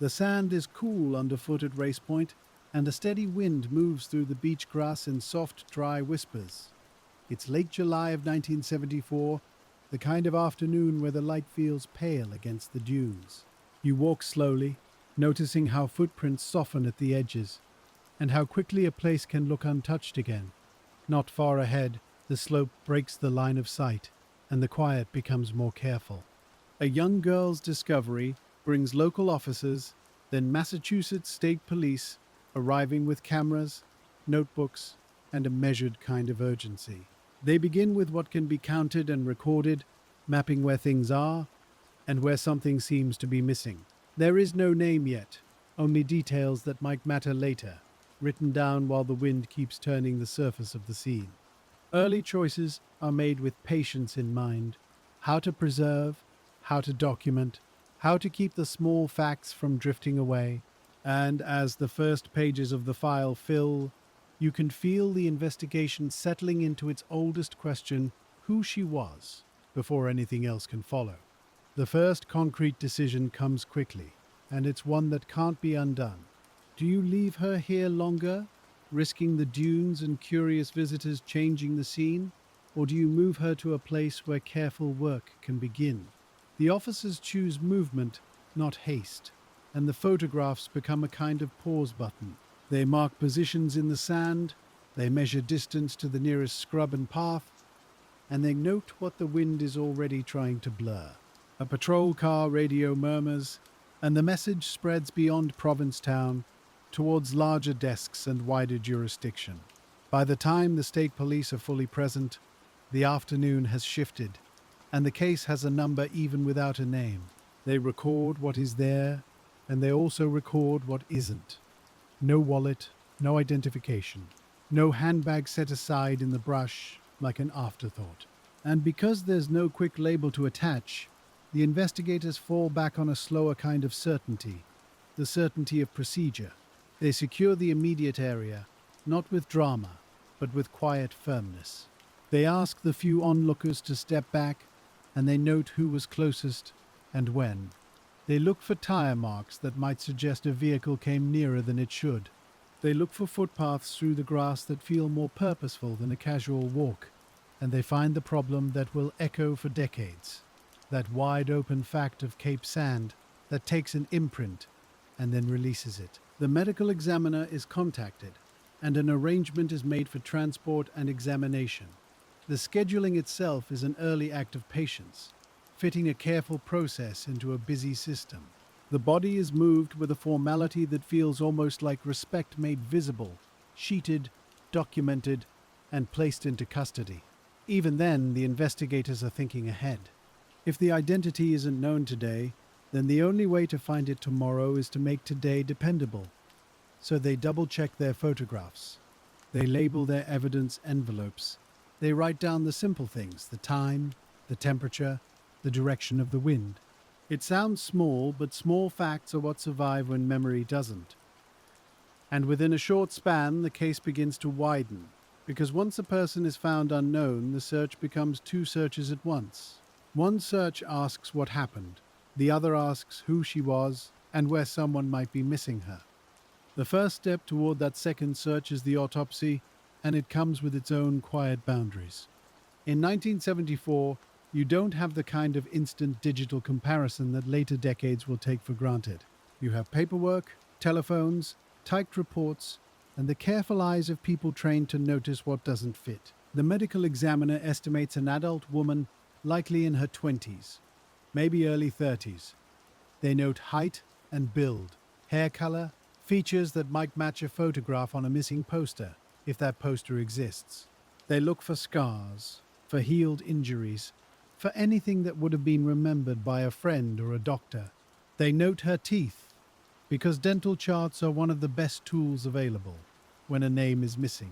The sand is cool underfoot at race point, and a steady wind moves through the beach grass in soft, dry whispers. It's late July of 1974, the kind of afternoon where the light feels pale against the dunes. You walk slowly, noticing how footprints soften at the edges, and how quickly a place can look untouched again. Not far ahead, the slope breaks the line of sight, and the quiet becomes more careful. A young girl's discovery brings local officers, then Massachusetts State Police, arriving with cameras, notebooks, and a measured kind of urgency. They begin with what can be counted and recorded, mapping where things are and where something seems to be missing. There is no name yet, only details that might matter later, written down while the wind keeps turning the surface of the scene. Early choices are made with patience in mind: how to preserve, how to document, how to keep the small facts from drifting away. And as the first pages of the file fill, you can feel the investigation settling into its oldest question: who she was, before anything else can follow. The first concrete decision comes quickly, and it's one that can't be undone. Do you leave her here longer, risking the dunes and curious visitors changing the scene? Or do you move her to a place where careful work can begin? The officers choose movement, not haste, and the photographs become a kind of pause button. They mark positions in the sand, they measure distance to the nearest scrub and path, and they note what the wind is already trying to blur. A patrol car radio murmurs, and the message spreads beyond Provincetown towards larger desks and wider jurisdiction. By the time the state police are fully present, the afternoon has shifted, and the case has a number even without a name. They record what is there, and they also record what isn't. No wallet, no identification, no handbag set aside in the brush like an afterthought. And because there's no quick label to attach, the investigators fall back on a slower kind of certainty, the certainty of procedure. They secure the immediate area, not with drama, but with quiet firmness. They ask the few onlookers to step back, and they note who was closest and when. They look for tire marks that might suggest a vehicle came nearer than it should. They look for footpaths through the grass that feel more purposeful than a casual walk, and they find the problem that will echo for decades. That wide-open fact of Cape Sand that takes an imprint and then releases it. The medical examiner is contacted, and an arrangement is made for transport and examination. The scheduling itself is an early act of patience, fitting a careful process into a busy system. The body is moved with a formality that feels almost like respect made visible, sheeted, documented, and placed into custody. Even then, the investigators are thinking ahead. If the identity isn't known today, then the only way to find it tomorrow is to make today dependable. So they double-check their photographs. They label their evidence envelopes. They write down the simple things: the time, the temperature, the direction of the wind. It sounds small, but small facts are what survive when memory doesn't. And within a short span, the case begins to widen, because once a person is found unknown, the search becomes two searches at once. One search asks what happened, the other asks who she was and where someone might be missing her. The first step toward that second search is the autopsy, and it comes with its own quiet boundaries. In 1974, you don't have the kind of instant digital comparison that later decades will take for granted. You have paperwork, telephones, typed reports, and the careful eyes of people trained to notice what doesn't fit. The medical examiner estimates an adult woman likely in her 20s, maybe early 30s. They note height and build, hair color, features that might match a photograph on a missing poster, if that poster exists. They look for scars, for healed injuries, for anything that would have been remembered by a friend or a doctor. They note her teeth, because dental charts are one of the best tools available when a name is missing.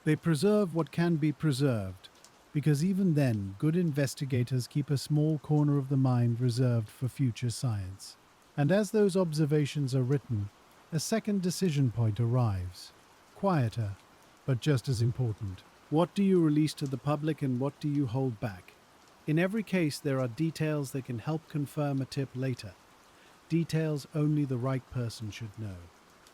They preserve what can be preserved, because even then, good investigators keep a small corner of the mind reserved for future science. And as those observations are written, a second decision point arrives. Quieter, but just as important. What do you release to the public and what do you hold back? In every case, there are details that can help confirm a tip later. details only the right person should know.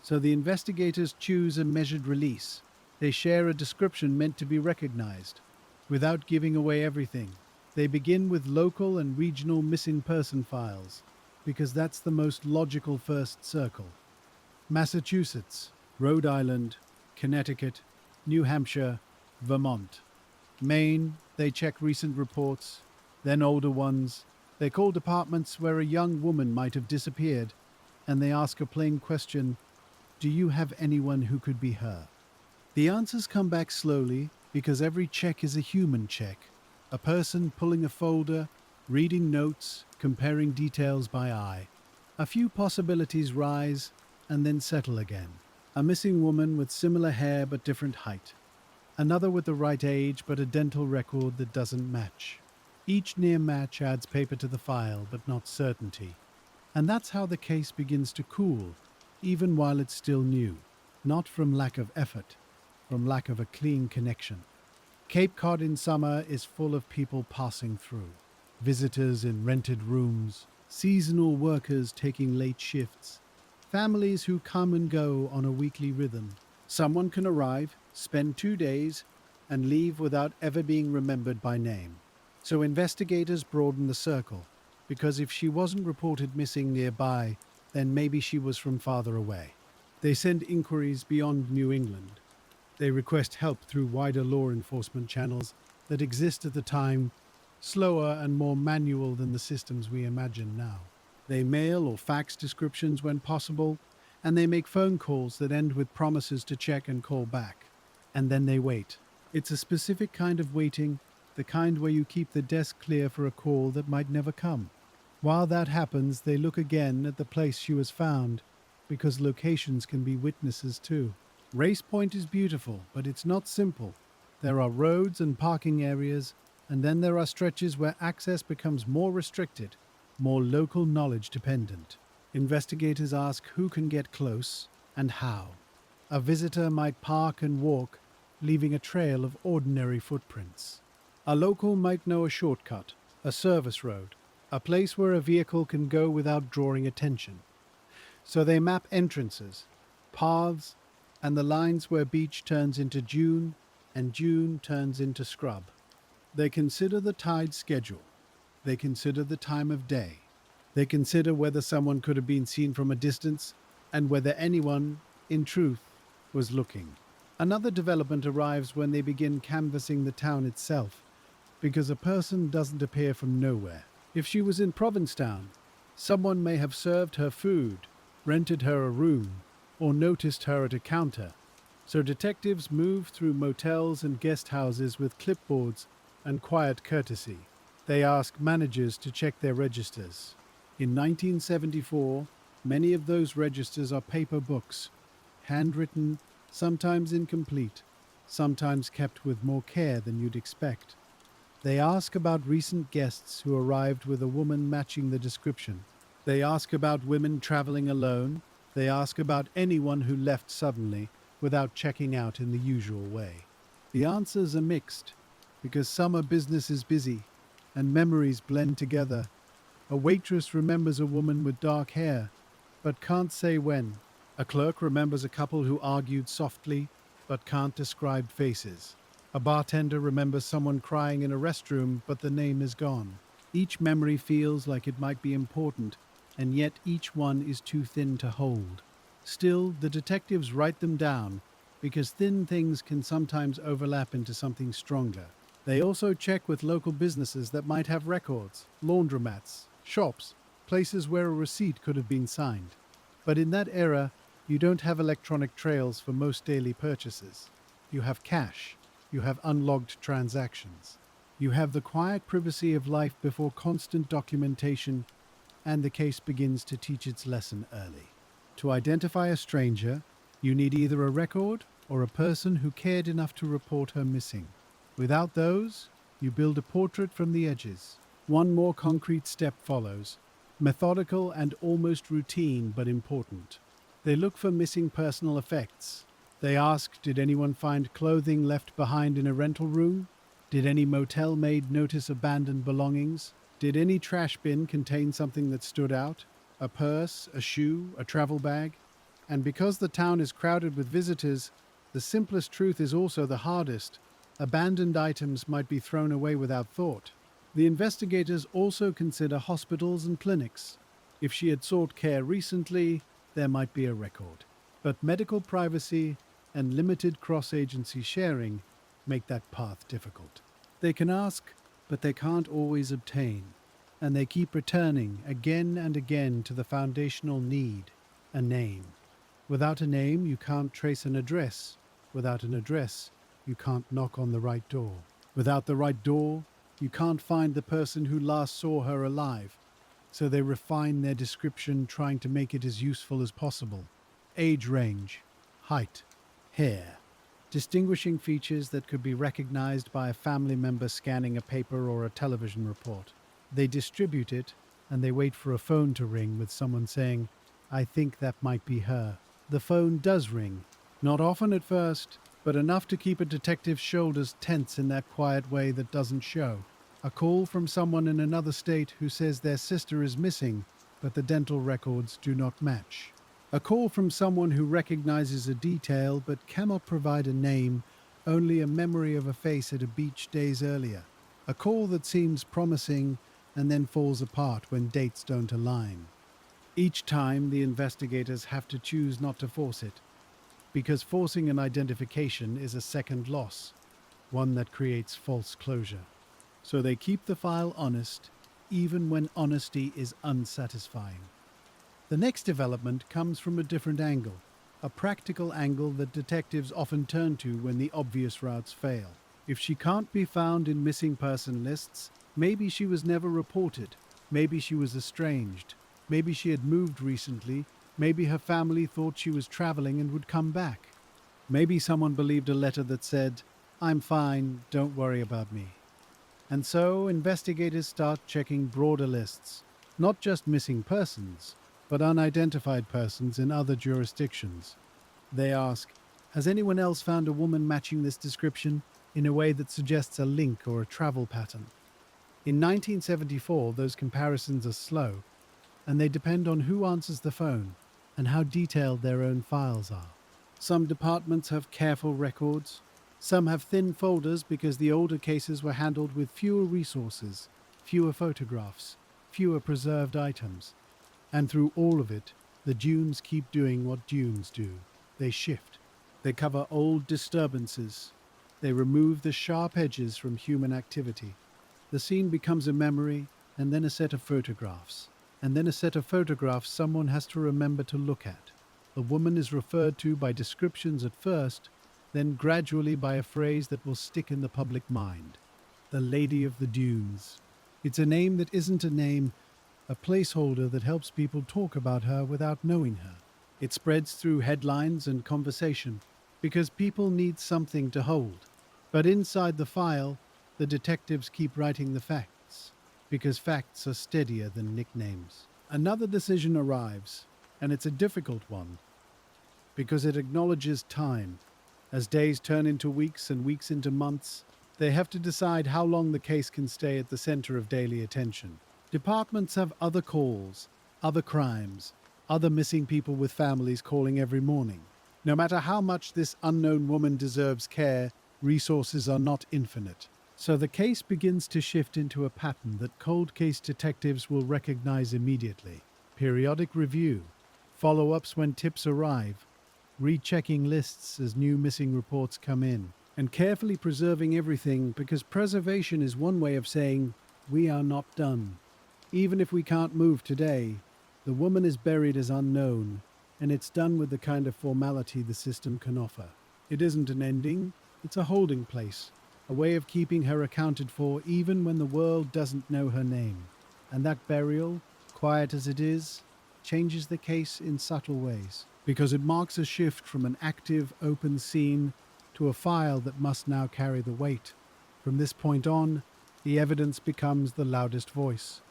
So the investigators choose a measured release. They share a description meant to be recognized, without giving away everything. They begin with local and regional missing person files, because that's the most logical first circle. Massachusetts, Rhode Island, Connecticut, New Hampshire, Vermont. Maine, they check recent reports, then older ones. They call departments where a young woman might have disappeared, and they ask a plain question: do you have anyone who could be her? The answers come back slowly because every check is a human check. A person pulling a folder, reading notes, comparing details by eye. A few possibilities rise and then settle again. A missing woman with similar hair but different height. Another with the right age but a dental record that doesn't match. Each near match adds paper to the file but not certainty. And that's how the case begins to cool, even while it's still new. Not from lack of effort, from lack of a clean connection. Cape Cod in summer is full of people passing through. Visitors in rented rooms, seasonal workers taking late shifts, families who come and go on a weekly rhythm. Someone can arrive, spend 2 days, and leave without ever being remembered by name. So investigators broaden the circle, because if she wasn't reported missing nearby, then maybe she was from farther away. They send inquiries beyond New England. They request help through wider law enforcement channels that exist at the time, slower and more manual than the systems we imagine now. They mail or fax descriptions when possible, and they make phone calls that end with promises to check and call back. And then they wait. It's a specific kind of waiting, the kind where you keep the desk clear for a call that might never come. While that happens, they look again at the place she was found, because locations can be witnesses too. Race Point is beautiful, but it's not simple. There are roads and parking areas, and then there are stretches where access becomes more restricted, more local knowledge dependent. Investigators ask who can get close and how. A visitor might park and walk, leaving a trail of ordinary footprints. A local might know a shortcut, a service road, a place where a vehicle can go without drawing attention. So they map entrances, paths, and the lines where beach turns into dune and dune turns into scrub. They consider the tide schedule. They consider the time of day. They consider whether someone could have been seen from a distance and whether anyone, in truth, was looking. Another development arrives when they begin canvassing the town itself, because a person doesn't appear from nowhere. If she was in Provincetown, someone may have served her food, rented her a room, or noticed her at a counter. So detectives move through motels and guest houses with clipboards and quiet courtesy. They ask managers to check their registers. In 1974, many of those registers are paper books, handwritten, sometimes incomplete, sometimes kept with more care than you'd expect. They ask about recent guests who arrived with a woman matching the description. They ask about women traveling alone. They ask about anyone who left suddenly without checking out in the usual way. The answers are mixed, because summer business is busy and memories blend together. A waitress remembers a woman with dark hair, but can't say when. A clerk remembers a couple who argued softly, but can't describe faces. A bartender remembers someone crying in a restroom, but the name is gone. Each memory feels like it might be important, and yet each one is too thin to hold. Still, the detectives write them down, because thin things can sometimes overlap into something stronger. They also check with local businesses that might have records, laundromats, shops, places where a receipt could have been signed. But in that era, you don't have electronic trails for most daily purchases. You have cash. You have unlogged transactions. You have the quiet privacy of life before constant documentation, and the case begins to teach its lesson early. To identify a stranger, you need either a record or a person who cared enough to report her missing. Without those, you build a portrait from the edges. One more concrete step follows, methodical and almost routine but important. They look for missing personal effects. They ask, did anyone find clothing left behind in a rental room? Did any motel maid notice abandoned belongings? Did any trash bin contain something that stood out? a purse, a shoe, a travel bag. And because the town is crowded with visitors, the simplest truth is also the hardest. Abandoned items might be thrown away without thought. The investigators also consider hospitals and clinics. If she had sought care recently, there might be a record. But medical privacy and limited cross-agency sharing make that path difficult. They can ask, but they can't always obtain. And they keep returning again and again to the foundational need, a name. Without a name, you can't trace an address. Without an address, you can't knock on the right door. Without the right door, you can't find the person who last saw her alive. So they refine their description, trying to make it as useful as possible. Age range, height, hair. Distinguishing features that could be recognized by a family member scanning a paper or a television report. They distribute it, and they wait for a phone to ring with someone saying, "I think that might be her." The phone does ring, not often at first, but enough to keep a detective's shoulders tense in that quiet way that doesn't show. A call from someone in another state who says their sister is missing, but the dental records do not match. A call from someone who recognizes a detail but cannot provide a name, only a memory of a face at a beach days earlier. A call that seems promising and then falls apart when dates don't align. Each time, the investigators have to choose not to force it, because forcing an identification is a second loss, one that creates false closure. So they keep the file honest, even when honesty is unsatisfying. The next development comes from a different angle, a practical angle that detectives often turn to when the obvious routes fail. If she can't be found in missing person lists, maybe she was never reported, maybe she was estranged, maybe she had moved recently, maybe her family thought she was traveling and would come back. Maybe someone believed a letter that said, "I'm fine, don't worry about me." And so investigators start checking broader lists, not just missing persons, but unidentified persons in other jurisdictions. They ask, has anyone else found a woman matching this description in a way that suggests a link or a travel pattern? In 1974, those comparisons are slow, and they depend on who answers the phone and how detailed their own files are. Some departments have careful records. Some have thin folders because the older cases were handled with fewer resources, fewer photographs, fewer preserved items. And through all of it, the dunes keep doing what dunes do. They shift. They cover old disturbances. They remove the sharp edges from human activity. The scene becomes a memory, and then a set of photographs. And then a set of photographs someone has to remember to look at. The woman is referred to by descriptions at first, then gradually by a phrase that will stick in the public mind. The Lady of the Dunes. It's a name that isn't a name, a placeholder that helps people talk about her without knowing her. It spreads through headlines and conversation, because people need something to hold. But inside the file, the detectives keep writing the facts, because facts are steadier than nicknames. Another decision arrives, and it's a difficult one, because it acknowledges time. As days turn into weeks and weeks into months, they have to decide how long the case can stay at the center of daily attention. Departments have other calls, other crimes, other missing people with families calling every morning. No matter how much this unknown woman deserves care, resources are not infinite. So the case begins to shift into a pattern that cold case detectives will recognize immediately. Periodic review, follow-ups when tips arrive, rechecking lists as new missing reports come in, and carefully preserving everything, because preservation is one way of saying, we are not done. Even if we can't move today, the woman is buried as unknown, and it's done with the kind of formality the system can offer. It isn't an ending, it's a holding place, a way of keeping her accounted for even when the world doesn't know her name. And that burial, quiet as it is, changes the case in subtle ways, because it marks a shift from an active, open scene to a file that must now carry the weight. From this point on, the evidence becomes the loudest voice.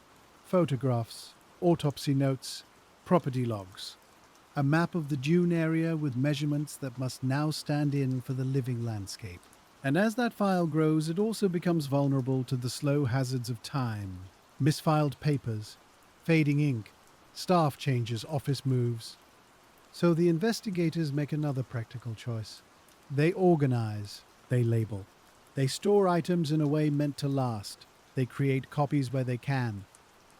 Photographs, autopsy notes, property logs. A map of the dune area with measurements that must now stand in for the living landscape. And as that file grows, it also becomes vulnerable to the slow hazards of time. Misfiled papers, fading ink, staff changes, office moves. So the investigators make another practical choice. They organize, they label. They store items in a way meant to last. They create copies where they can.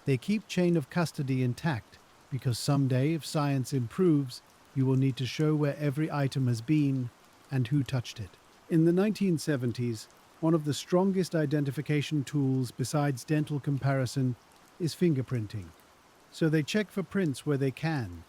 They keep chain of custody intact because someday, if science improves, you will need to show where every item has been and who touched it. In the 1970s, one of the strongest identification tools besides dental comparison is fingerprinting. So they check for prints where they can,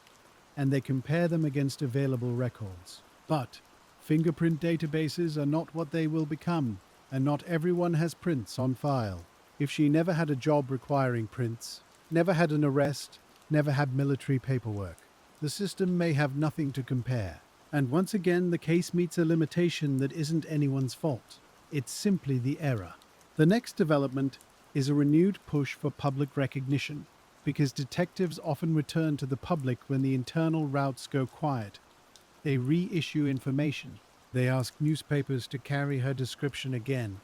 and they compare them against available records. But fingerprint databases are not what they will become, and not everyone has prints on file. If she never had a job requiring prints, never had an arrest, never had military paperwork, the system may have nothing to compare. And once again, the case meets a limitation that isn't anyone's fault. It's simply the error. The next development is a renewed push for public recognition, because detectives often return to the public when the internal routes go quiet. They reissue information. They ask newspapers to carry her description again.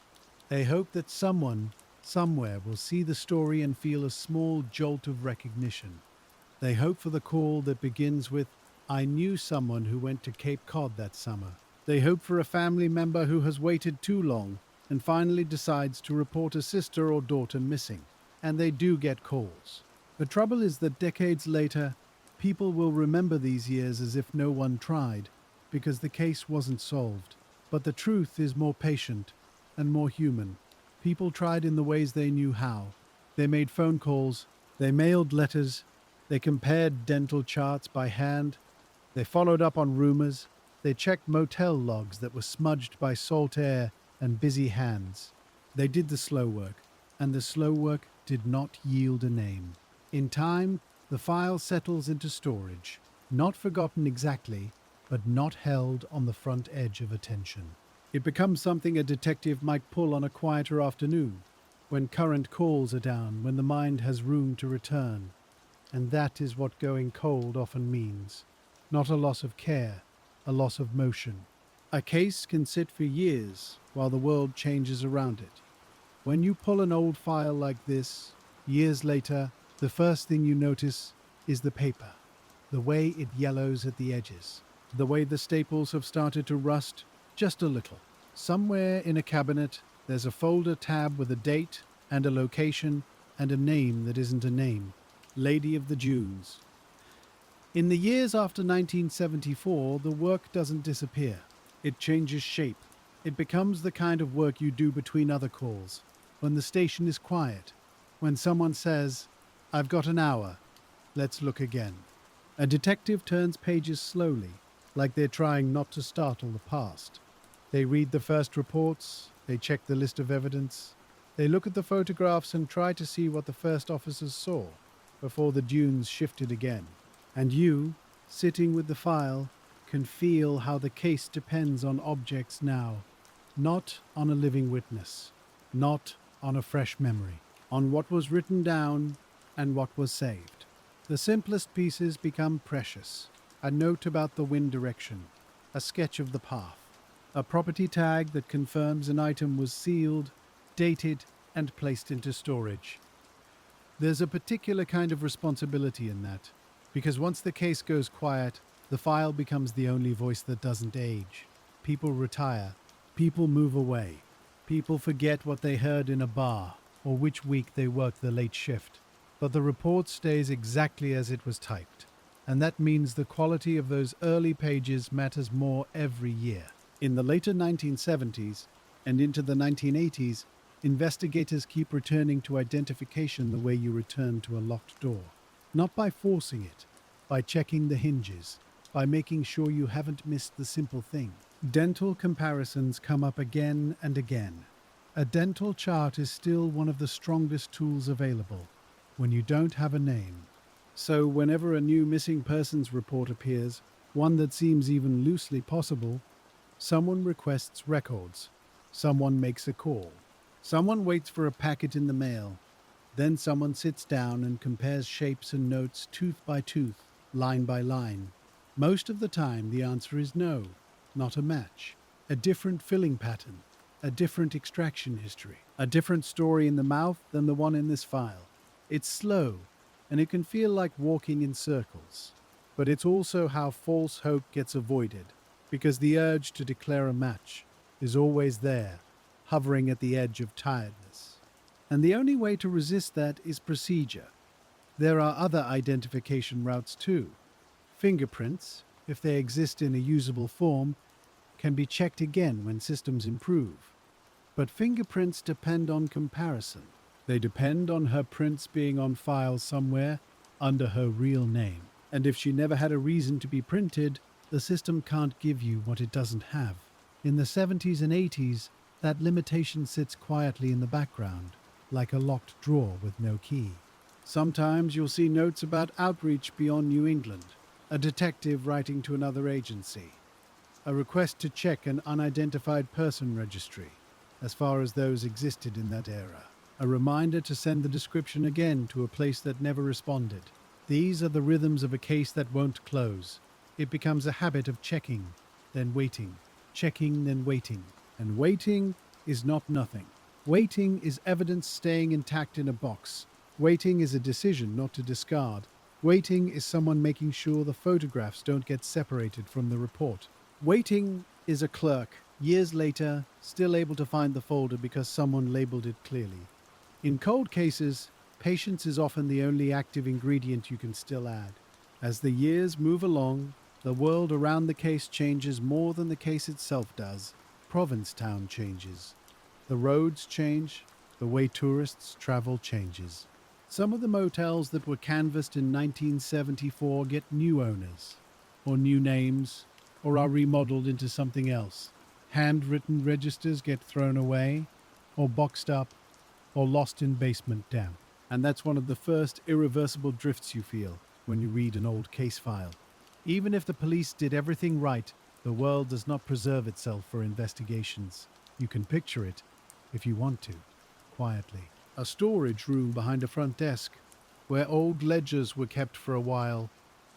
They hope that someone, somewhere, will see the story and feel a small jolt of recognition. They hope for the call that begins with, "I knew someone who went to Cape Cod that summer." They hope for a family member who has waited too long and finally decides to report a sister or daughter missing. And they do get calls. The trouble is that decades later, people will remember these years as if no one tried, because the case wasn't solved. But the truth is more patient and more human. People tried in the ways they knew how. They made phone calls, they mailed letters, they compared dental charts by hand, they followed up on rumors, they checked motel logs that were smudged by salt air and busy hands. They did the slow work, and the slow work did not yield a name. In time, the file settles into storage, not forgotten exactly, but not held on the front edge of attention. It becomes something a detective might pull on a quieter afternoon, when current calls are down, when the mind has room to return. And that is what going cold often means. Not a loss of care, a loss of motion. A case can sit for years while the world changes around it. When you pull an old file like this, years later, the first thing you notice is the paper, the way it yellows at the edges, the way the staples have started to rust just a little. Somewhere in a cabinet, there's a folder tab with a date and a location and a name that isn't a name. Lady of the Dunes. In the years after 1974, the work doesn't disappear. It changes shape. It becomes the kind of work you do between other calls, when the station is quiet, when someone says, "I've got an hour, let's look again." A detective turns pages slowly, like they're trying not to startle the past. They read the first reports, they check the list of evidence, they look at the photographs and try to see what the first officers saw before the dunes shifted again. And you, sitting with the file, can feel how the case depends on objects now, not on a living witness, not on a fresh memory, on what was written down and what was saved. The simplest pieces become precious. A note about the wind direction, a sketch of the path, a property tag that confirms an item was sealed, dated, and placed into storage. There's a particular kind of responsibility in that, because once the case goes quiet, the file becomes the only voice that doesn't age. People retire, people move away, people forget what they heard in a bar or which week they worked the late shift. But the report stays exactly as it was typed, and that means the quality of those early pages matters more every year. In the later 1970s and into the 1980s, investigators keep returning to identification the way you return to a locked door. Not by forcing it, by checking the hinges, by making sure you haven't missed the simple thing. Dental comparisons come up again and again. A dental chart is still one of the strongest tools available when you don't have a name. So whenever a new missing persons report appears, one that seems even loosely possible, someone requests records, someone makes a call, someone waits for a packet in the mail, then someone sits down and compares shapes and notes tooth by tooth, line by line. Most of the time the answer is no, not a match, a different filling pattern, a different extraction history, a different story in the mouth than the one in this file. It's slow, and it can feel like walking in circles. But it's also how false hope gets avoided, because the urge to declare a match is always there, hovering at the edge of tiredness. And the only way to resist that is procedure. There are other identification routes too. Fingerprints, if they exist in a usable form, can be checked again when systems improve. But fingerprints depend on comparison. They depend on her prints being on file somewhere under her real name. And if she never had a reason to be printed, the system can't give you what it doesn't have. In the 70s and 80s, that limitation sits quietly in the background, like a locked drawer with no key. Sometimes you'll see notes about outreach beyond New England, a detective writing to another agency, a request to check an unidentified person registry, as far as those existed in that era, a reminder to send the description again to a place that never responded. These are the rhythms of a case that won't close. It becomes a habit of checking, then waiting, checking, then waiting. And waiting is not nothing. Waiting is evidence staying intact in a box. Waiting is a decision not to discard. Waiting is someone making sure the photographs don't get separated from the report. Waiting is a clerk, years later, still able to find the folder because someone labeled it clearly. In cold cases, patience is often the only active ingredient you can still add. As the years move along, the world around the case changes more than the case itself does. Provincetown changes. The roads change. The way tourists travel changes. Some of the motels that were canvassed in 1974 get new owners, or new names, or are remodeled into something else. Handwritten registers get thrown away, or boxed up, or lost in basement damp. And that's one of the first irreversible drifts you feel when you read an old case file. Even if the police did everything right, the world does not preserve itself for investigations. You can picture it, if you want to, quietly. A storage room behind a front desk, where old ledgers were kept for a while,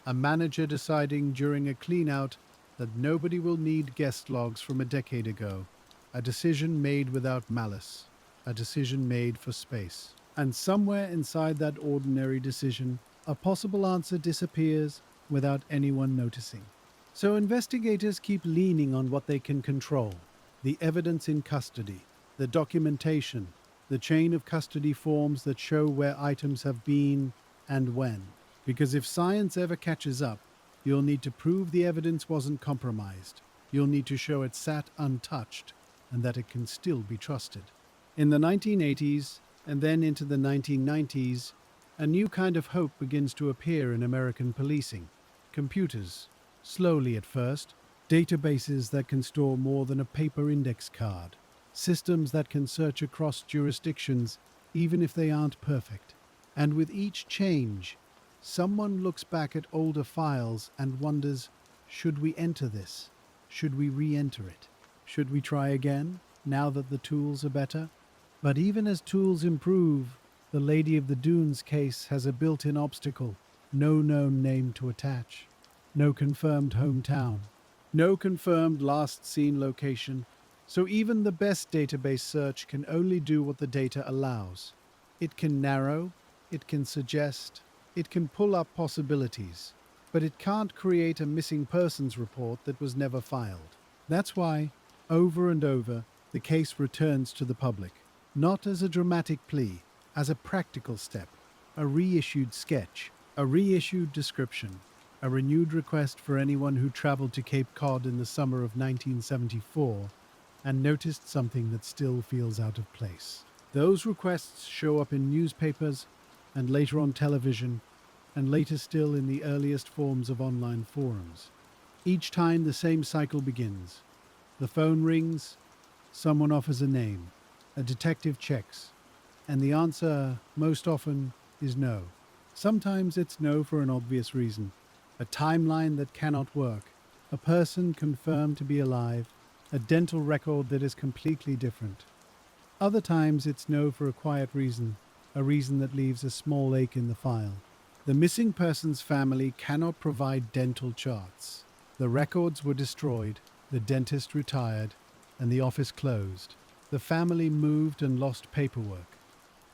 a manager deciding during a clean-out that nobody will need guest logs from a decade ago. A decision made without malice. A decision made for space. And somewhere inside that ordinary decision, a possible answer disappears without anyone noticing. So investigators keep leaning on what they can control. The evidence in custody, the documentation, the chain of custody forms that show where items have been and when. Because if science ever catches up, you'll need to prove the evidence wasn't compromised. You'll need to show it sat untouched and that it can still be trusted. In the 1980s, and then into the 1990s, a new kind of hope begins to appear in American policing. Computers, slowly at first, databases that can store more than a paper index card, systems that can search across jurisdictions even if they aren't perfect. And with each change, someone looks back at older files and wonders, should we enter this? Should we re-enter it? Should we try again, now that the tools are better? But even as tools improve, the Lady of the Dunes case has a built-in obstacle. No known name to attach. No confirmed hometown. No confirmed last seen location. So even the best database search can only do what the data allows. It can narrow, it can suggest, it can pull up possibilities, but it can't create a missing persons report that was never filed. That's why, over and over, the case returns to the public, not as a dramatic plea, as a practical step, a reissued sketch, a reissued description, a renewed request for anyone who traveled to Cape Cod in the summer of 1974 and noticed something that still feels out of place. Those requests show up in newspapers and later on television and later still in the earliest forms of online forums. Each time the same cycle begins. The phone rings, someone offers a name, a detective checks, and the answer, most often, is no. Sometimes it's no for an obvious reason. A timeline that cannot work, a person confirmed to be alive, a dental record that is completely different. Other times it's no for a quiet reason, a reason that leaves a small ache in the file. The missing person's family cannot provide dental charts. The records were destroyed, the dentist retired, and the office closed. The family moved and lost paperwork.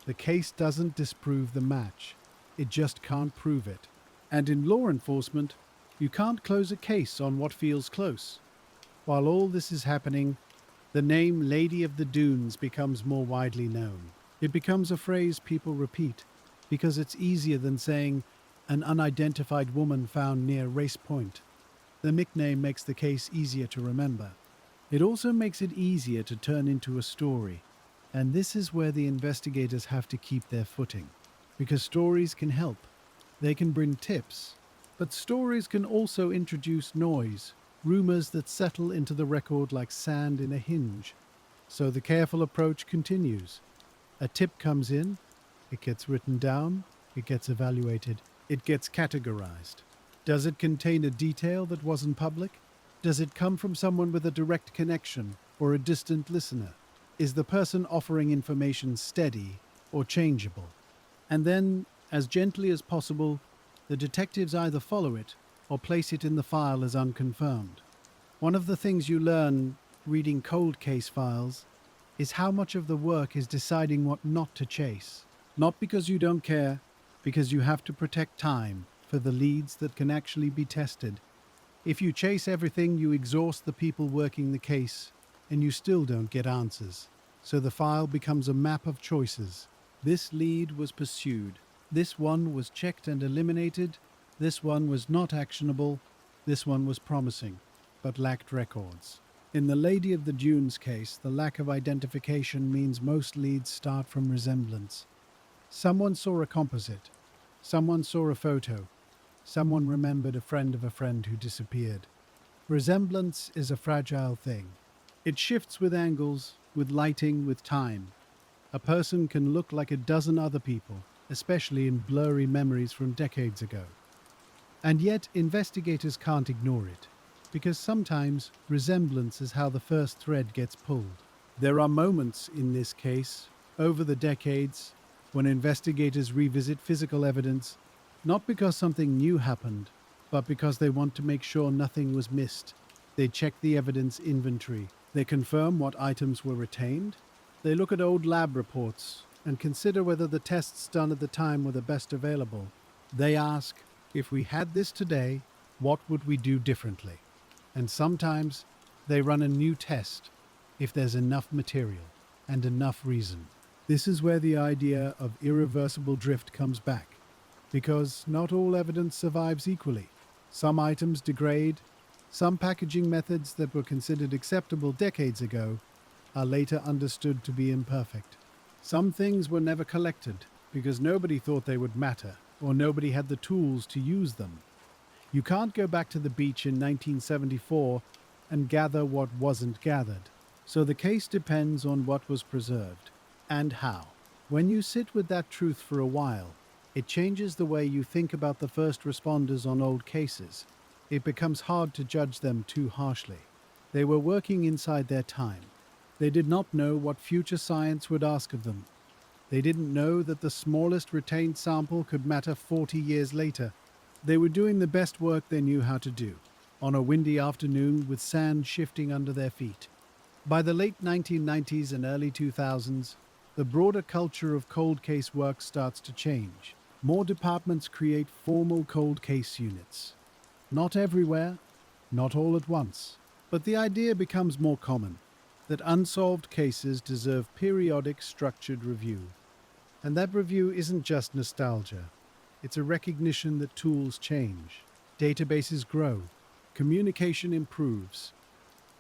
The case doesn't disprove the match. it just can't prove it. And in law enforcement, you can't close a case on what feels close. While all this is happening, the name Lady of the Dunes becomes more widely known. It becomes a phrase people repeat because it's easier than saying an unidentified woman found near Race Point. The nickname makes the case easier to remember. It also makes it easier to turn into a story. And this is where the investigators have to keep their footing. Because stories can help. They can bring tips. But stories can also introduce noise, rumors that settle into the record like sand in a hinge. So the careful approach continues. A tip comes in, it gets written down, it gets evaluated, it gets categorized. Does it contain a detail that wasn't public? Does it come from someone with a direct connection or a distant listener? Is the person offering information steady or changeable? And then, as gently as possible, the detectives either follow it or place it in the file as unconfirmed. One of the things you learn reading cold case files is how much of the work is deciding what not to chase. Not because you don't care, because you have to protect time for the leads that can actually be tested. If you chase everything, you exhaust the people working the case, and you still don't get answers. So the file becomes a map of choices. This lead was pursued. This one was checked and eliminated. This one was not actionable. This one was promising, but lacked records. In the Lady of the Dunes case, the lack of identification means most leads start from resemblance. Someone saw a composite. Someone saw a photo. Someone remembered a friend of a friend who disappeared. Resemblance is a fragile thing. It shifts with angles, with lighting, with time. A person can look like a dozen other people, especially in blurry memories from decades ago. And yet, investigators can't ignore it, because sometimes resemblance is how the first thread gets pulled. There are moments in this case, over the decades, when investigators revisit physical evidence, not because something new happened, but because they want to make sure nothing was missed. They check the evidence inventory. They confirm what items were retained. They look at old lab reports and consider whether the tests done at the time were the best available. They ask, if we had this today, what would we do differently? And sometimes they run a new test if there's enough material and enough reason. This is where the idea of irreversible drift comes back, because not all evidence survives equally. Some items degrade. Some packaging methods that were considered acceptable decades ago are later understood to be imperfect. Some things were never collected because nobody thought they would matter or nobody had the tools to use them. You can't go back to the beach in 1974 and gather what wasn't gathered. So the case depends on what was preserved and how. When you sit with that truth for a while, it changes the way you think about the first responders on old cases. It becomes hard to judge them too harshly. They were working inside their time. They did not know what future science would ask of them. They didn't know that the smallest retained sample could matter 40 years later. They were doing the best work they knew how to do, on a windy afternoon with sand shifting under their feet. By the late 1990s and early 2000s, the broader culture of cold case work starts to change. More departments create formal cold case units. Not everywhere, not all at once, but the idea becomes more common, that unsolved cases deserve periodic structured review. And that review isn't just nostalgia. It's a recognition that tools change, databases grow, communication improves.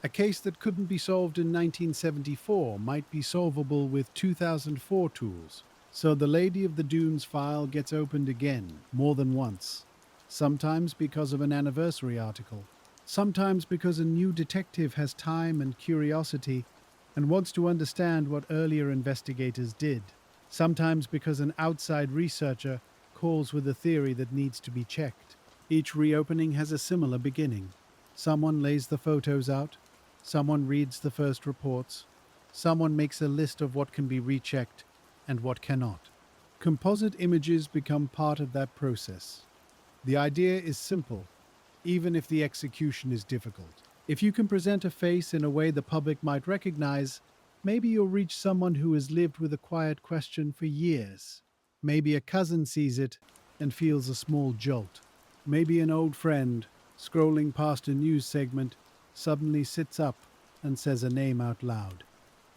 A case that couldn't be solved in 1974 might be solvable with 2004 tools. So the Lady of the Dunes file gets opened again, more than once. Sometimes because of an anniversary article. Sometimes because a new detective has time and curiosity and wants to understand what earlier investigators did. Sometimes because an outside researcher calls with a theory that needs to be checked. Each reopening has a similar beginning. Someone lays the photos out. Someone reads the first reports. Someone makes a list of what can be rechecked and what cannot. Composite images become part of that process. The idea is simple, even if the execution is difficult. If you can present a face in a way the public might recognize, maybe you'll reach someone who has lived with a quiet question for years. Maybe a cousin sees it and feels a small jolt. Maybe an old friend, scrolling past a news segment, suddenly sits up and says a name out loud.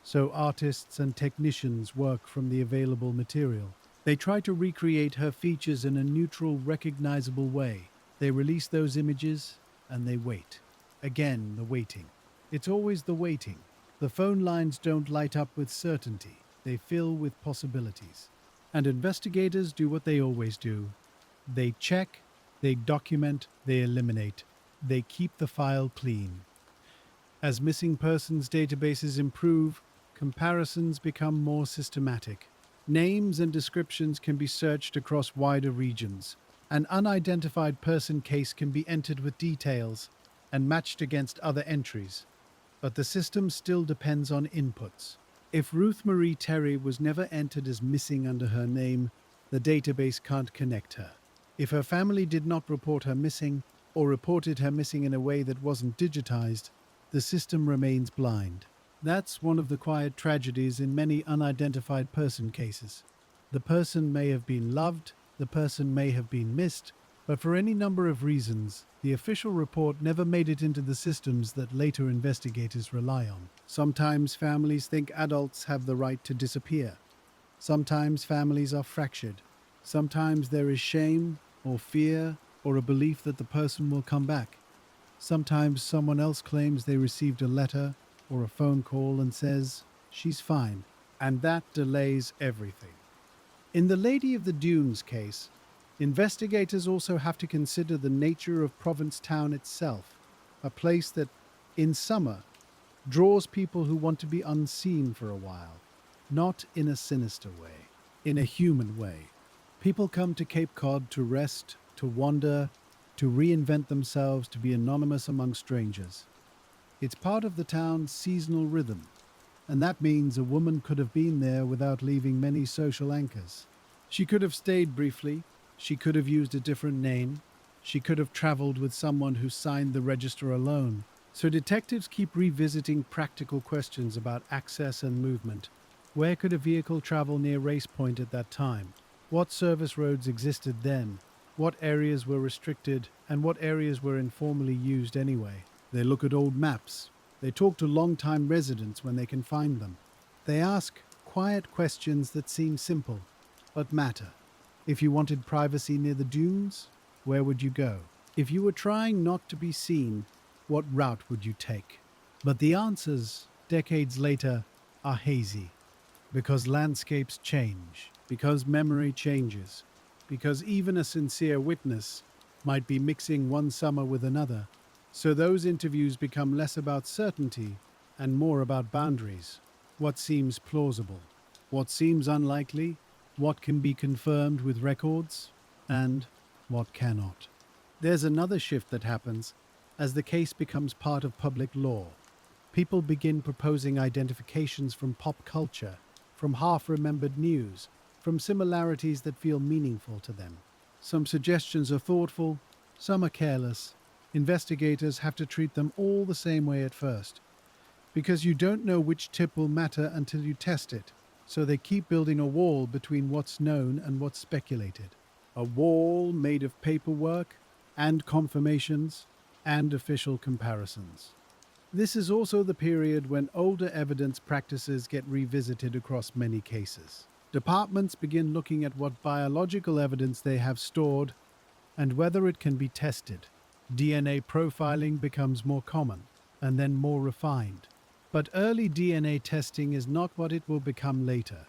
So artists and technicians work from the available material. They try to recreate her features in a neutral, recognizable way. They release those images and they wait. Again, the waiting. It's always the waiting. The phone lines don't light up with certainty, they fill with possibilities. And investigators do what they always do: they check, they document, they eliminate, they keep the file clean. As missing persons databases improve, comparisons become more systematic. Names and descriptions can be searched across wider regions. An unidentified person case can be entered with details and matched against other entries. But the system still depends on inputs. If Ruth Marie Terry was never entered as missing under her name, the database can't connect her. If her family did not report her missing, or reported her missing in a way that wasn't digitized, the system remains blind. That's one of the quiet tragedies in many unidentified person cases. The person may have been loved, the person may have been missed, but for any number of reasons, the official report never made it into the systems that later investigators rely on. Sometimes families think adults have the right to disappear. Sometimes families are fractured. Sometimes there is shame or fear or a belief that the person will come back. Sometimes someone else claims they received a letter or a phone call and says, "She's fine," and that delays everything. In the Lady of the Dunes case, investigators also have to consider the nature of Provincetown itself, a place that, in summer, draws people who want to be unseen for a while, not in a sinister way, in a human way. People come to Cape Cod to rest, to wander, to reinvent themselves, to be anonymous among strangers. It's part of the town's seasonal rhythm, and that means a woman could have been there without leaving many social anchors. She could have stayed briefly, she could have used a different name, she could have traveled with someone who signed the register alone. So detectives keep revisiting practical questions about access and movement. Where could a vehicle travel near Race Point at that time? What service roads existed then? What areas were restricted and what areas were informally used anyway? They look at old maps. They talk to long-time residents when they can find them. They ask quiet questions that seem simple, but matter. If you wanted privacy near the dunes, where would you go? If you were trying not to be seen, what route would you take? But the answers, decades later, are hazy. Because landscapes change, because memory changes, because even a sincere witness might be mixing one summer with another. So those interviews become less about certainty and more about boundaries. What seems plausible? What seems unlikely? What can be confirmed with records? And what cannot? There's another shift that happens as the case becomes part of public law. People begin proposing identifications from pop culture, from half-remembered news, from similarities that feel meaningful to them. Some suggestions are thoughtful, some are careless. Investigators have to treat them all the same way at first, because you don't know which tip will matter until you test it. So they keep building a wall between what's known and what's speculated. A wall made of paperwork and confirmations and official comparisons. This is also the period when older evidence practices get revisited across many cases. Departments begin looking at what biological evidence they have stored and whether it can be tested. DNA profiling becomes more common and then more refined. But early DNA testing is not what it will become later.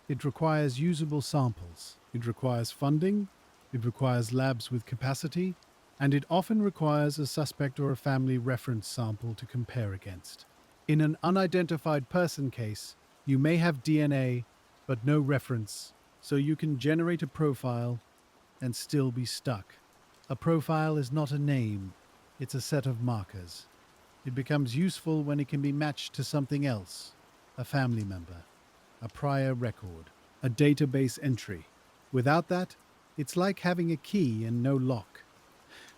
It requires usable samples. It requires funding. It requires labs with capacity. And it often requires a suspect or a family reference sample to compare against. In an unidentified person case, you may have DNA, but no reference, so you can generate a profile and still be stuck. A profile is not a name, it's a set of markers. It becomes useful when it can be matched to something else, a family member, a prior record, a database entry. Without that, it's like having a key and no lock.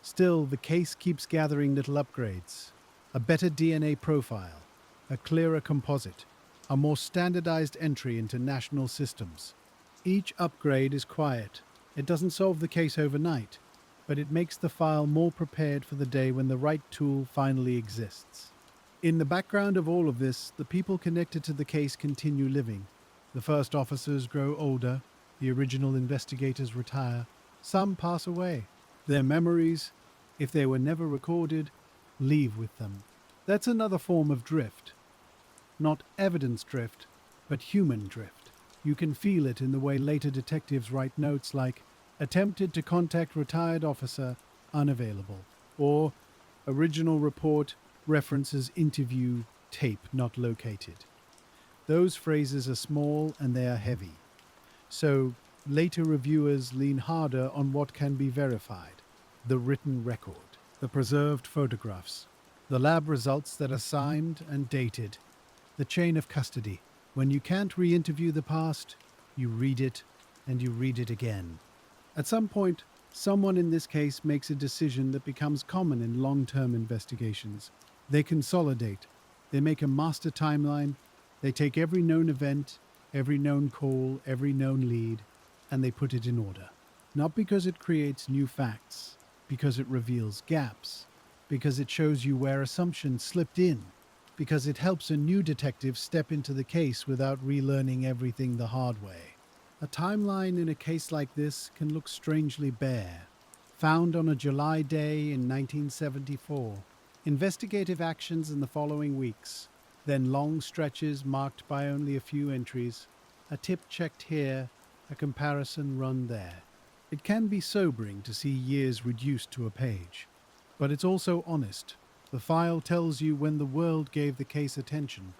Still, the case keeps gathering little upgrades. A better DNA profile, a clearer composite, a more standardized entry into national systems. Each upgrade is quiet, It doesn't solve the case overnight, but it makes the file more prepared for the day when the right tool finally exists. In the background of all of this, the people connected to the case continue living. The first officers grow older, the original investigators retire, some pass away. Their memories, if they were never recorded, leave with them. That's another form of drift. Not evidence drift, but human drift. You can feel it in the way later detectives write notes like, attempted to contact retired officer, unavailable, or original report references interview tape not located. Those phrases are small and they are heavy. So later reviewers lean harder on what can be verified: the written record, the preserved photographs, the lab results that are signed and dated, the chain of custody. When you can't re-interview the past, you read it and you read it again. At some point, someone in this case makes a decision that becomes common in long-term investigations. They consolidate. They make a master timeline. They take every known event, every known call, every known lead, and they put it in order. Not because it creates new facts, because it reveals gaps, because it shows you where assumptions slipped in, because it helps a new detective step into the case without relearning everything the hard way. A timeline in a case like this can look strangely bare. Found on a July day in 1974. Investigative actions in the following weeks. Then long stretches marked by only a few entries. A tip checked here, a comparison run there. It can be sobering to see years reduced to a page. But it's also honest. The file tells you when the world gave the case attention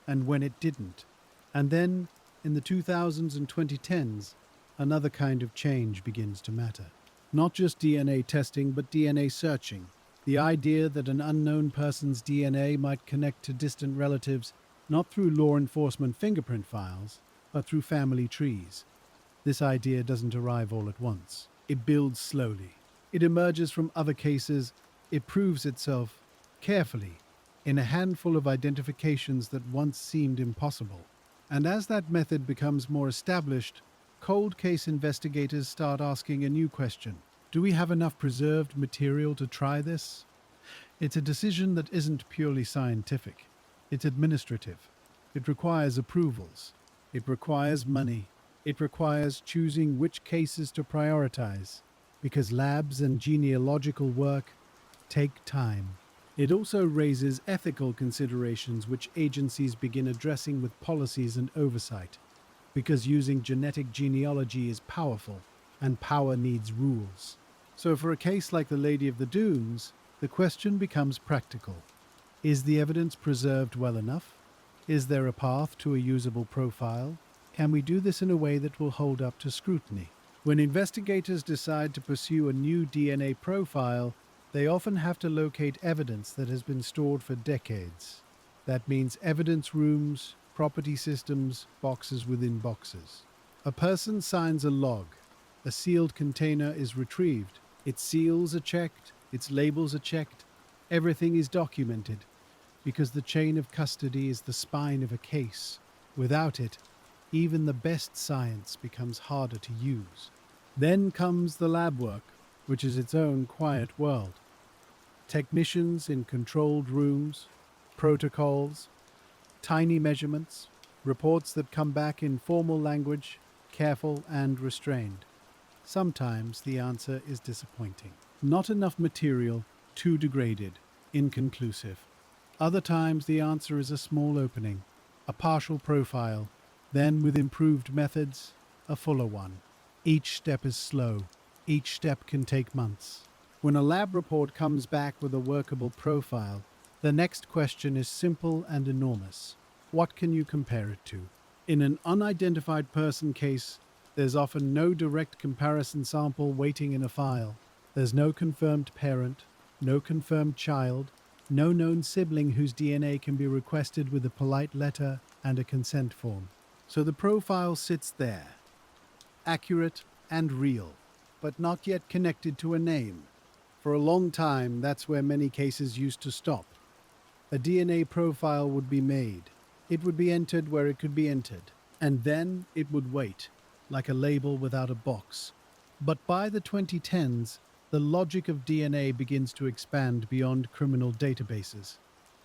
and when it didn't. And then, in the 2000s and 2010s, another kind of change begins to matter. Not just DNA testing, but DNA searching. The idea that an unknown person's DNA might connect to distant relatives, not through law enforcement fingerprint files, but through family trees. This idea doesn't arrive all at once. It builds slowly. It emerges from other cases. It proves itself carefully in a handful of identifications that once seemed impossible. And as that method becomes more established, cold case investigators start asking a new question. Do we have enough preserved material to try this? It's a decision that isn't purely scientific. It's administrative. It requires approvals. It requires money. It requires choosing which cases to prioritize, because labs and genealogical work take time. It also raises ethical considerations which agencies begin addressing with policies and oversight, because using genetic genealogy is powerful, and power needs rules. So for a case like the Lady of the Dunes, the question becomes practical. Is the evidence preserved well enough? Is there a path to a usable profile? Can we do this in a way that will hold up to scrutiny? When investigators decide to pursue a new DNA profile, they often have to locate evidence that has been stored for decades. That means evidence rooms, property systems, boxes within boxes. A person signs a log. A sealed container is retrieved. Its seals are checked, its labels are checked. Everything is documented, because the chain of custody is the spine of a case. Without it, even the best science becomes harder to use. Then comes the lab work, which is its own quiet world. Technicians in controlled rooms, protocols, tiny measurements, reports that come back in formal language, careful and restrained. Sometimes the answer is disappointing. Not enough material, too degraded, inconclusive. Other times the answer is a small opening, a partial profile, then with improved methods, a fuller one. Each step is slow. Each step can take months. When a lab report comes back with a workable profile, the next question is simple and enormous. What can you compare it to? In an unidentified person case, there's often no direct comparison sample waiting in a file. There's no confirmed parent, no confirmed child, no known sibling whose DNA can be requested with a polite letter and a consent form. So the profile sits there, accurate and real, but not yet connected to a name. For a long time, that's where many cases used to stop. A DNA profile would be made. It would be entered where it could be entered. And then it would wait, like a label without a box. But by the 2010s, the logic of DNA begins to expand beyond criminal databases.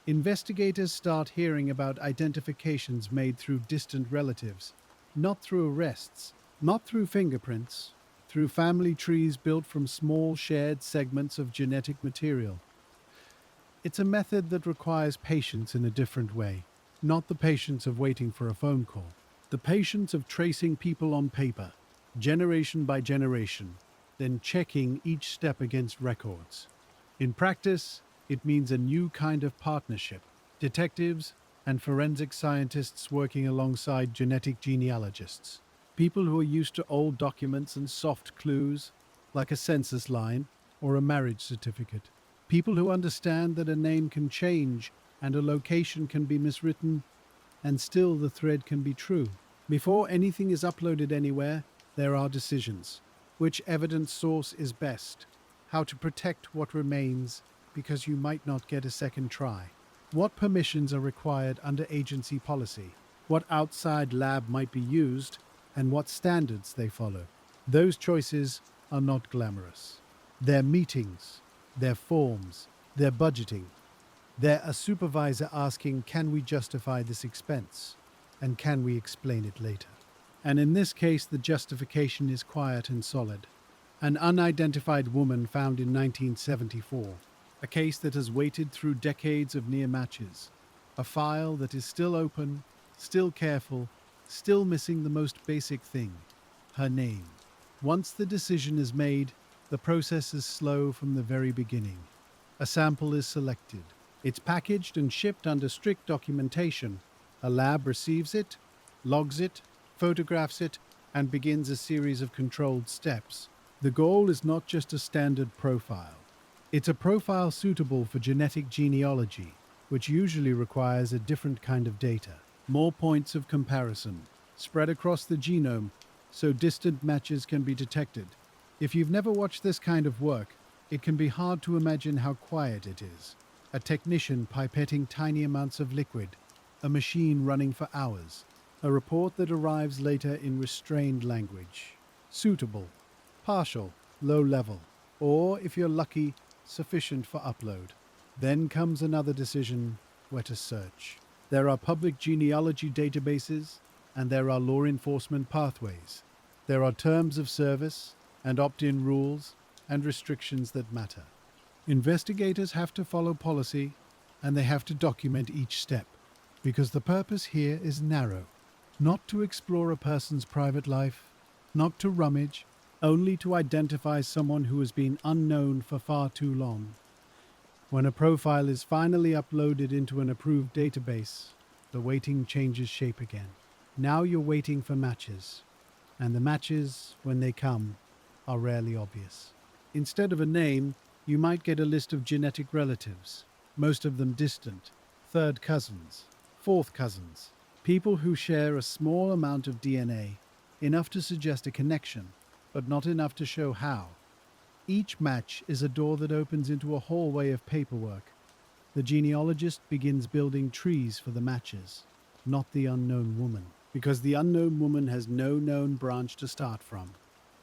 Investigators start hearing about identifications made through distant relatives, not through arrests, not through fingerprints, through family trees built from small shared segments of genetic material. It's a method that requires patience in a different way, not the patience of waiting for a phone call, the patience of tracing people on paper, generation by generation, then checking each step against records. In practice, it means a new kind of partnership: detectives and forensic scientists working alongside genetic genealogists. People who are used to old documents and soft clues, like a census line or a marriage certificate. People who understand that a name can change and a location can be miswritten, and still the thread can be true. Before anything is uploaded anywhere, there are decisions. Which evidence source is best? How to protect what remains because you might not get a second try? What permissions are required under agency policy? What outside lab might be used? And what standards they follow? Those choices are not glamorous. They're meetings, they're forms, they're budgeting. They're a supervisor asking, can we justify this expense? And can we explain it later? And in this case, the justification is quiet and solid. An unidentified woman found in 1974. A case that has waited through decades of near matches. A file that is still open, still careful, still missing the most basic thing: her name. Once the decision is made, the process is slow from the very beginning. A sample is selected. It's packaged and shipped under strict documentation. A lab receives it, logs it, photographs it, and begins a series of controlled steps. The goal is not just a standard profile. It's a profile suitable for genetic genealogy, which usually requires a different kind of data. More points of comparison, spread across the genome, so distant matches can be detected. If you've never watched this kind of work, it can be hard to imagine how quiet it is. A technician pipetting tiny amounts of liquid, a machine running for hours, a report that arrives later in restrained language. Suitable, partial, low level, or, if you're lucky, sufficient for upload. Then comes another decision: where to search. There are public genealogy databases, and there are law enforcement pathways. There are terms of service, and opt-in rules, and restrictions that matter. Investigators have to follow policy, and they have to document each step, because the purpose here is narrow. Not to explore a person's private life, not to rummage, only to identify someone who has been unknown for far too long. When a profile is finally uploaded into an approved database, the waiting changes shape again. Now you're waiting for matches, and the matches, when they come, are rarely obvious. Instead of a name, you might get a list of genetic relatives, most of them distant, third cousins, fourth cousins, people who share a small amount of DNA, enough to suggest a connection, but not enough to show how. Each match is a door that opens into a hallway of paperwork. The genealogist begins building trees for the matches, not the unknown woman, because the unknown woman has no known branch to start from.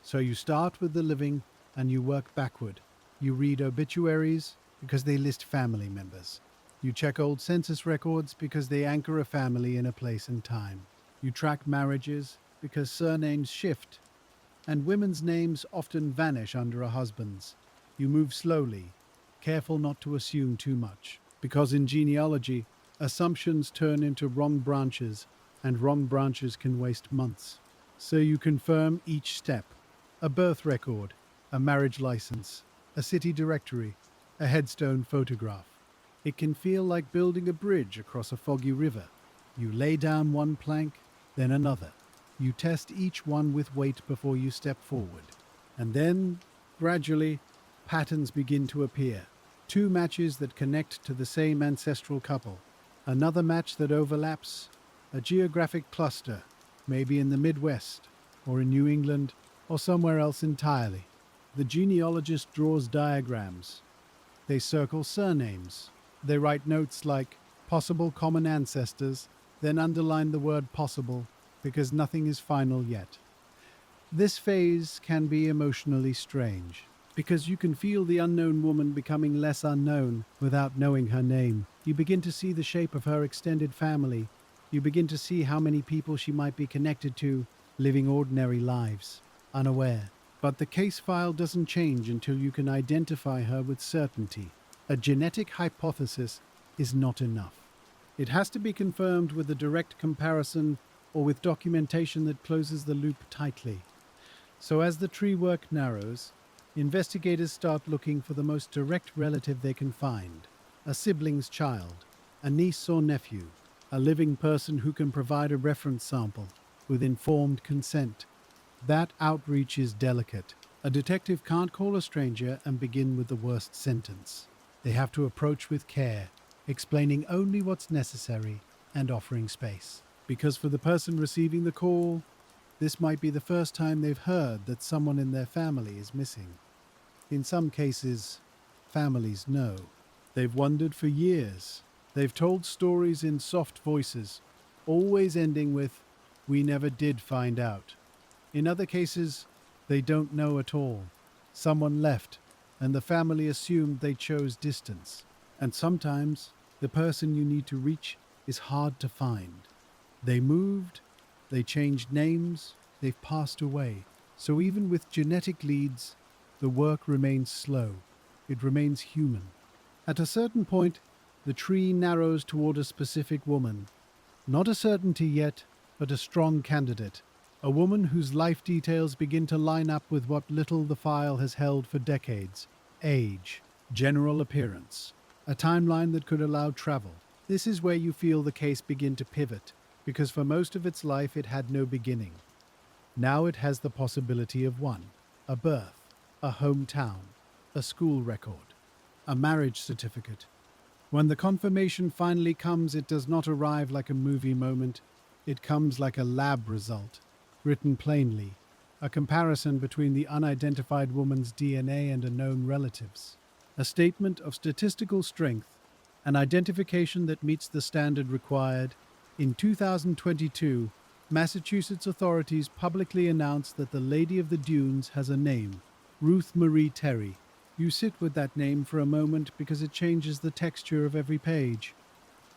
So you start with the living and you work backward. You read obituaries because they list family members. You check old census records because they anchor a family in a place and time. You track marriages because surnames shift, and women's names often vanish under a husband's. You move slowly, careful not to assume too much, because in genealogy, assumptions turn into wrong branches, and wrong branches can waste months. So you confirm each step: a birth record, a marriage license, a city directory, a headstone photograph. It can feel like building a bridge across a foggy river. You lay down one plank, then another. You test each one with weight before you step forward. And then, gradually, patterns begin to appear. Two matches that connect to the same ancestral couple. Another match that overlaps. A geographic cluster, maybe in the Midwest, or in New England, or somewhere else entirely. The genealogist draws diagrams. They circle surnames. They write notes like possible common ancestors, then underline the word possible, because nothing is final yet. This phase can be emotionally strange because you can feel the unknown woman becoming less unknown without knowing her name. You begin to see the shape of her extended family. You begin to see how many people she might be connected to, living ordinary lives, unaware. But the case file doesn't change until you can identify her with certainty. A genetic hypothesis is not enough. It has to be confirmed with a direct comparison or with documentation that closes the loop tightly. So as the tree work narrows, investigators start looking for the most direct relative they can find: a sibling's child, a niece or nephew, a living person who can provide a reference sample with informed consent. That outreach is delicate. A detective can't call a stranger and begin with the worst sentence. They have to approach with care, explaining only what's necessary and offering space. Because for the person receiving the call, this might be the first time they've heard that someone in their family is missing. In some cases, families know. They've wondered for years. They've told stories in soft voices, always ending with, "We never did find out." In other cases, they don't know at all. Someone left, and the family assumed they chose distance. And sometimes, the person you need to reach is hard to find. They moved, they changed names, they've passed away. So even with genetic leads, the work remains slow. It remains human. At a certain point, the tree narrows toward a specific woman. Not a certainty yet, but a strong candidate. A woman whose life details begin to line up with what little the file has held for decades: age, general appearance, a timeline that could allow travel. This is where you feel the case begin to pivot, because for most of its life it had no beginning. Now it has the possibility of one: a birth, a hometown, a school record, a marriage certificate. When the confirmation finally comes, it does not arrive like a movie moment. It comes like a lab result, written plainly, a comparison between the unidentified woman's DNA and a known relative's, a statement of statistical strength, an identification that meets the standard required. In 2022, Massachusetts authorities publicly announced that the Lady of the Dunes has a name: Ruth Marie Terry. You sit with that name for a moment because it changes the texture of every page.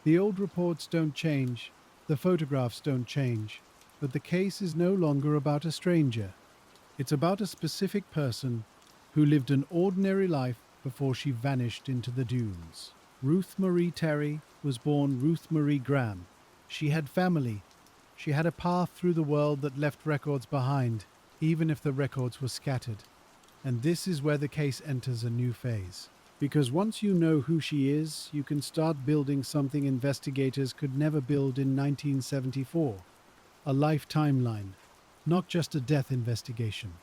The old reports don't change, the photographs don't change, but the case is no longer about a stranger. It's about a specific person who lived an ordinary life before she vanished into the dunes. Ruth Marie Terry was born Ruth Marie Graham. She had family. She had a path through the world that left records behind, even if the records were scattered. And this is where the case enters a new phase. Because once you know who she is, you can start building something investigators could never build in 1974. A life timeline, not just a death investigation.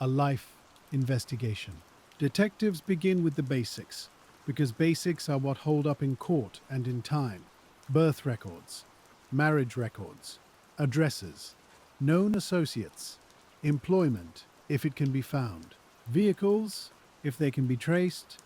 A life investigation. Detectives begin with the basics, because basics are what hold up in court and in time. Birth records, marriage records, addresses, known associates, employment, if it can be found, vehicles, if they can be traced.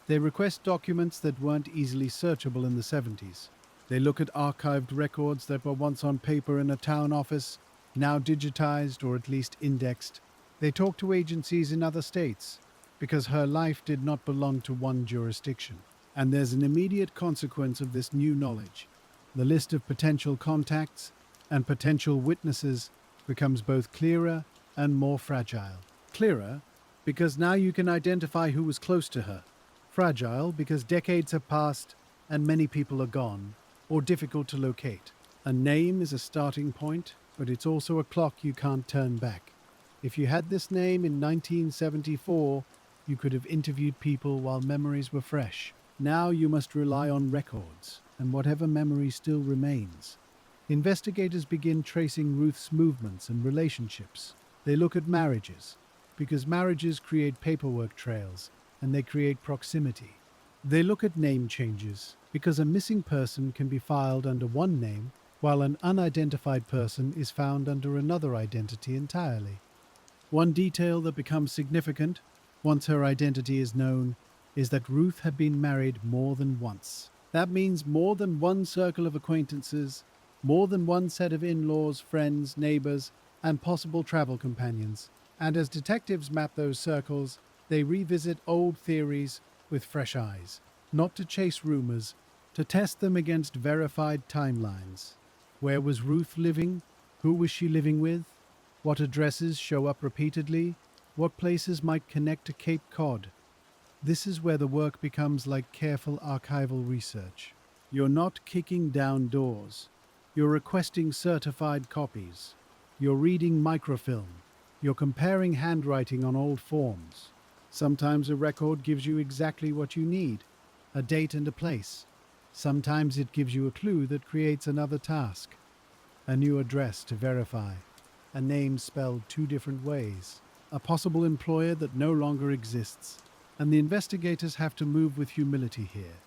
They request documents that weren't easily searchable in the 70s. They look at archived records that were once on paper in a town office, now digitized or at least indexed. They talk to agencies in other states, because her life did not belong to one jurisdiction. And there's an immediate consequence of this new knowledge. The list of potential contacts and potential witnesses becomes both clearer and more fragile. Clearer because now you can identify who was close to her. Fragile because decades have passed and many people are gone, or difficult to locate. A name is a starting point, but it's also a clock you can't turn back. If you had this name in 1974, you could have interviewed people while memories were fresh. Now you must rely on records, and whatever memory still remains. Investigators begin tracing Ruth's movements and relationships. They look at marriages, because marriages create paperwork trails, and they create proximity. They look at name changes, because a missing person can be filed under one name, while an unidentified person is found under another identity entirely. One detail that becomes significant, once her identity is known, is that Ruth had been married more than once. That means more than one circle of acquaintances, more than one set of in-laws, friends, neighbors, and possible travel companions. And as detectives map those circles, they revisit old theories with fresh eyes, not to chase rumors, to test them against verified timelines. Where was Ruth living? Who was she living with? What addresses show up repeatedly? What places might connect to Cape Cod? This is where the work becomes like careful archival research. You're not kicking down doors. You're requesting certified copies. You're reading microfilm. You're comparing handwriting on old forms. Sometimes a record gives you exactly what you need, a date and a place. Sometimes it gives you a clue that creates another task, a new address to verify, a name spelled two different ways, a possible employer that no longer exists. And the investigators have to move with humility here,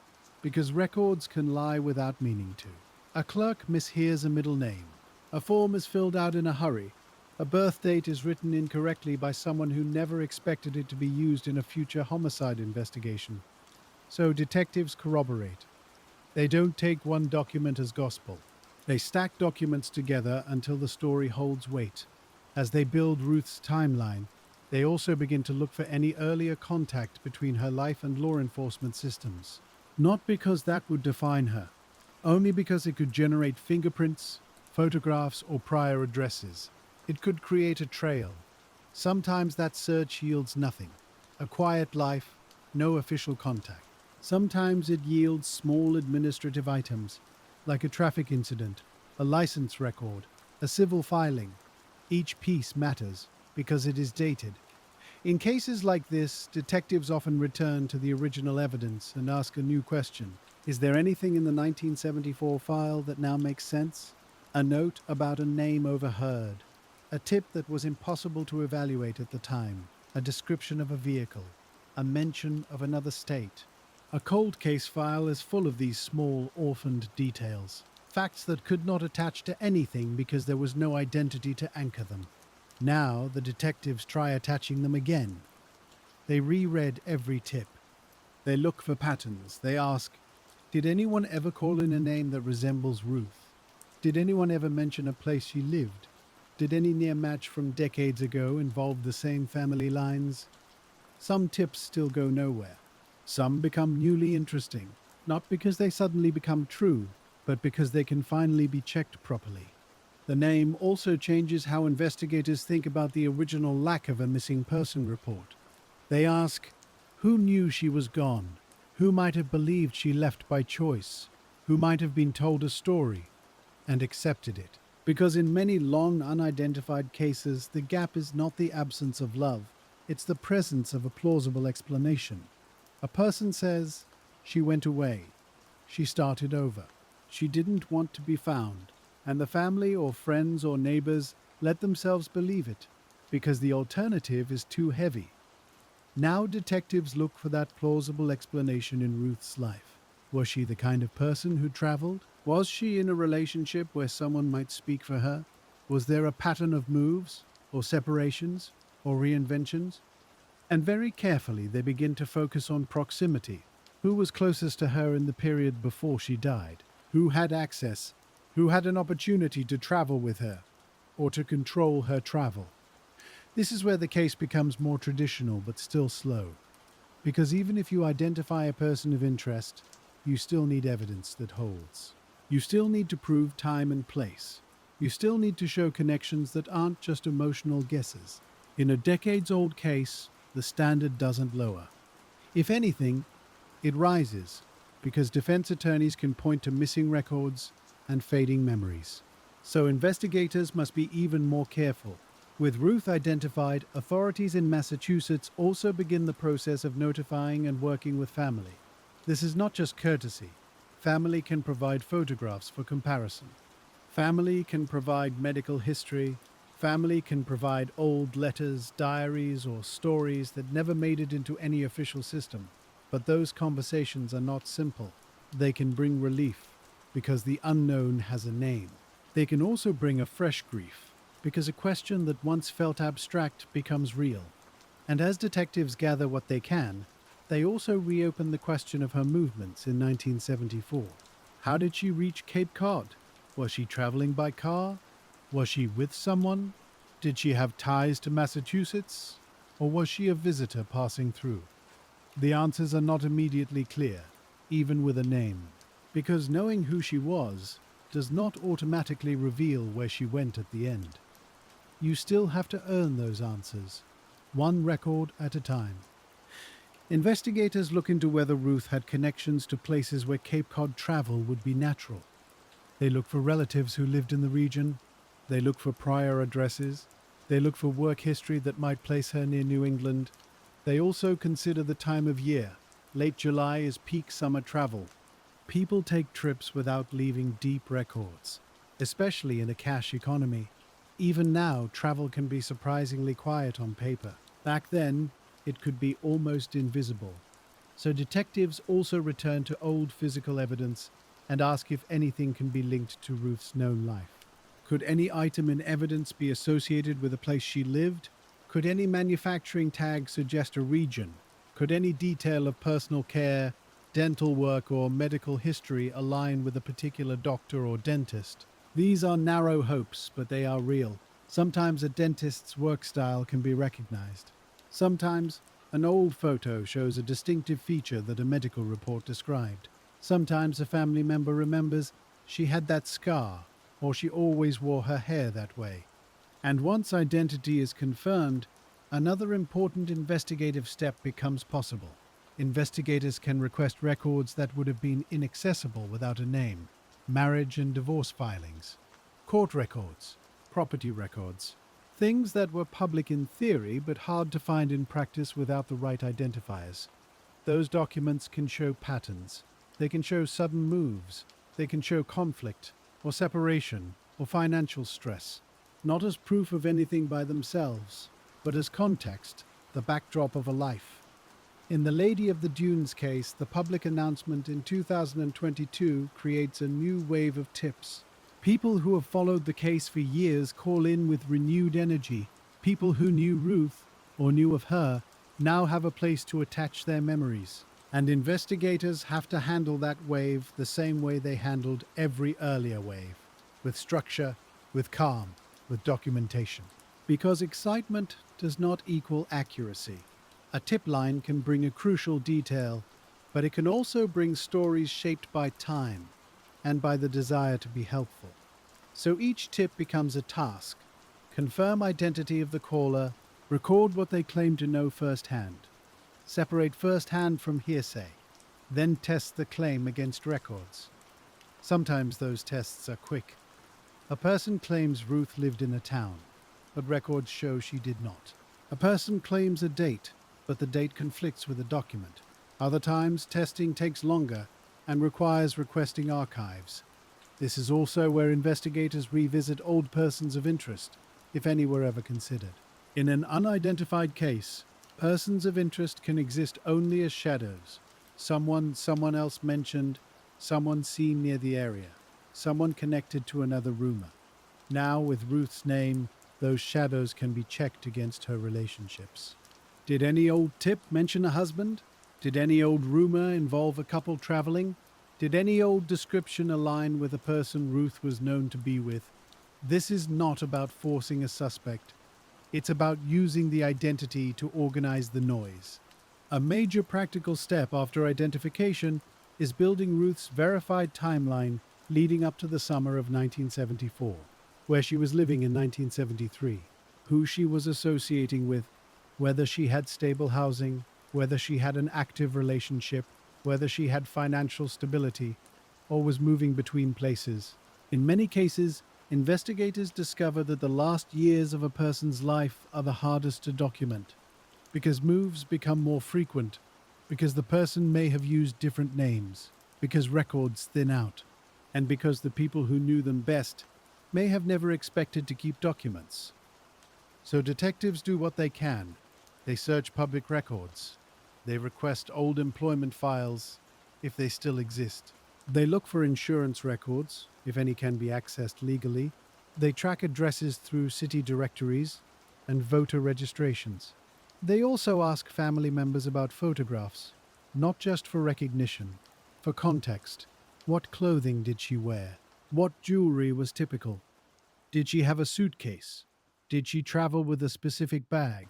because records can lie without meaning to. A clerk mishears a middle name. A form is filled out in a hurry. A birth date is written incorrectly by someone who never expected it to be used in a future homicide investigation. So detectives corroborate. They don't take one document as gospel. They stack documents together until the story holds weight. As they build Ruth's timeline, they also begin to look for any earlier contact between her life and law enforcement systems. Not because that would define her, only because it could generate fingerprints, photographs, or prior addresses. It could create a trail. Sometimes that search yields nothing. A quiet life, no official contact. Sometimes it yields small administrative items, like a traffic incident, a license record, a civil filing. Each piece matters because it is dated. In cases like this, detectives often return to the original evidence and ask a new question. Is there anything in the 1974 file that now makes sense? A note about a name overheard. A tip that was impossible to evaluate at the time. A description of a vehicle. A mention of another state. A cold case file is full of these small, orphaned details. Facts that could not attach to anything because there was no identity to anchor them. Now the detectives try attaching them again. They reread every tip. They look for patterns. They ask, did anyone ever call in a name that resembles Ruth? Did anyone ever mention a place she lived? Did any near match from decades ago involve the same family lines? Some tips still go nowhere. Some become newly interesting, not because they suddenly become true, but because they can finally be checked properly. The name also changes how investigators think about the original lack of a missing person report. They ask, who knew she was gone? Who might have believed she left by choice? Who might have been told a story and accepted it? Because in many long unidentified cases, the gap is not the absence of love, it's the presence of a plausible explanation. A person says, she went away, she started over, she didn't want to be found, and the family or friends or neighbors let themselves believe it, because the alternative is too heavy. Now detectives look for that plausible explanation in Ruth's life. Was she the kind of person who traveled? Was she in a relationship where someone might speak for her? Was there a pattern of moves, or separations, or reinventions? And very carefully they begin to focus on proximity. Who was closest to her in the period before she died? Who had access? Who had an opportunity to travel with her, or to control her travel? This is where the case becomes more traditional but still slow. Because even if you identify a person of interest, you still need evidence that holds. You still need to prove time and place. You still need to show connections that aren't just emotional guesses. In a decades-old case, the standard doesn't lower. If anything, it rises, because defense attorneys can point to missing records and fading memories. So investigators must be even more careful. With Ruth identified, authorities in Massachusetts also begin the process of notifying and working with family. This is not just courtesy. Family can provide photographs for comparison. Family can provide medical history. Family can provide old letters, diaries, or stories that never made it into any official system. But those conversations are not simple. They can bring relief, because the unknown has a name. They can also bring a fresh grief, because a question that once felt abstract becomes real. And as detectives gather what they can, they also reopen the question of her movements in 1974. How did she reach Cape Cod? Was she traveling by car? Was she with someone? Did she have ties to Massachusetts, or was she a visitor passing through? The answers are not immediately clear, even with a name, because knowing who she was does not automatically reveal where she went at the end. You still have to earn those answers, one record at a time. Investigators look into whether Ruth had connections to places where Cape Cod travel would be natural. They look for relatives who lived in the region. They look for prior addresses. They look for work history that might place her near New England. They also consider the time of year. Late July is peak summer travel. People take trips without leaving deep records, especially in a cash economy. Even now, travel can be surprisingly quiet on paper. Back then, it could be almost invisible. So detectives also return to old physical evidence and ask if anything can be linked to Ruth's known life. Could any item in evidence be associated with a place she lived? Could any manufacturing tag suggest a region? Could any detail of personal care, dental work, or medical history align with a particular doctor or dentist? These are narrow hopes, but they are real. Sometimes a dentist's work style can be recognized. Sometimes an old photo shows a distinctive feature that a medical report described. Sometimes a family member remembers she had that scar, or she always wore her hair that way. And once identity is confirmed, another important investigative step becomes possible. Investigators can request records that would have been inaccessible without a name: marriage and divorce filings, court records, property records, things that were public in theory but hard to find in practice without the right identifiers. Those documents can show patterns. They can show sudden moves. They can show conflict, or separation, or financial stress. Not as proof of anything by themselves, but as context, the backdrop of a life. In the Lady of the Dunes case, the public announcement in 2022 creates a new wave of tips. People who have followed the case for years call in with renewed energy. People who knew Ruth, or knew of her, now have a place to attach their memories. And investigators have to handle that wave the same way they handled every earlier wave, with structure, with calm, with documentation. Because excitement does not equal accuracy. A tip line can bring a crucial detail, but it can also bring stories shaped by time and by the desire to be helpful. So each tip becomes a task. Confirm identity of the caller, record what they claim to know firsthand. Separate first-hand from hearsay, then test the claim against records. Sometimes those tests are quick. A person claims Ruth lived in a town, but records show she did not. A person claims a date, but the date conflicts with a document. Other times, testing takes longer and requires requesting archives. This is also where investigators revisit old persons of interest, if any were ever considered. In an unidentified case, persons of interest can exist only as shadows. Someone else mentioned, someone seen near the area, someone connected to another rumor. Now, with Ruth's name, those shadows can be checked against her relationships. Did any old tip mention a husband? Did any old rumor involve a couple traveling? Did any old description align with a person Ruth was known to be with? This is not about forcing a suspect. It's about using the identity to organize the noise. A major practical step after identification is building Ruth's verified timeline leading up to the summer of 1974, where she was living in 1973, who she was associating with, whether she had stable housing, whether she had an active relationship, whether she had financial stability, or was moving between places. In many cases, investigators discover that the last years of a person's life are the hardest to document, because moves become more frequent, because the person may have used different names, because records thin out, and because the people who knew them best may have never expected to keep documents. So detectives do what they can. They search public records. They request old employment files, if they still exist. They look for insurance records, if any can be accessed legally. They track addresses through city directories and voter registrations. They also ask family members about photographs, not just for recognition, for context. What clothing did she wear? What jewelry was typical? Did she have a suitcase? Did she travel with a specific bag?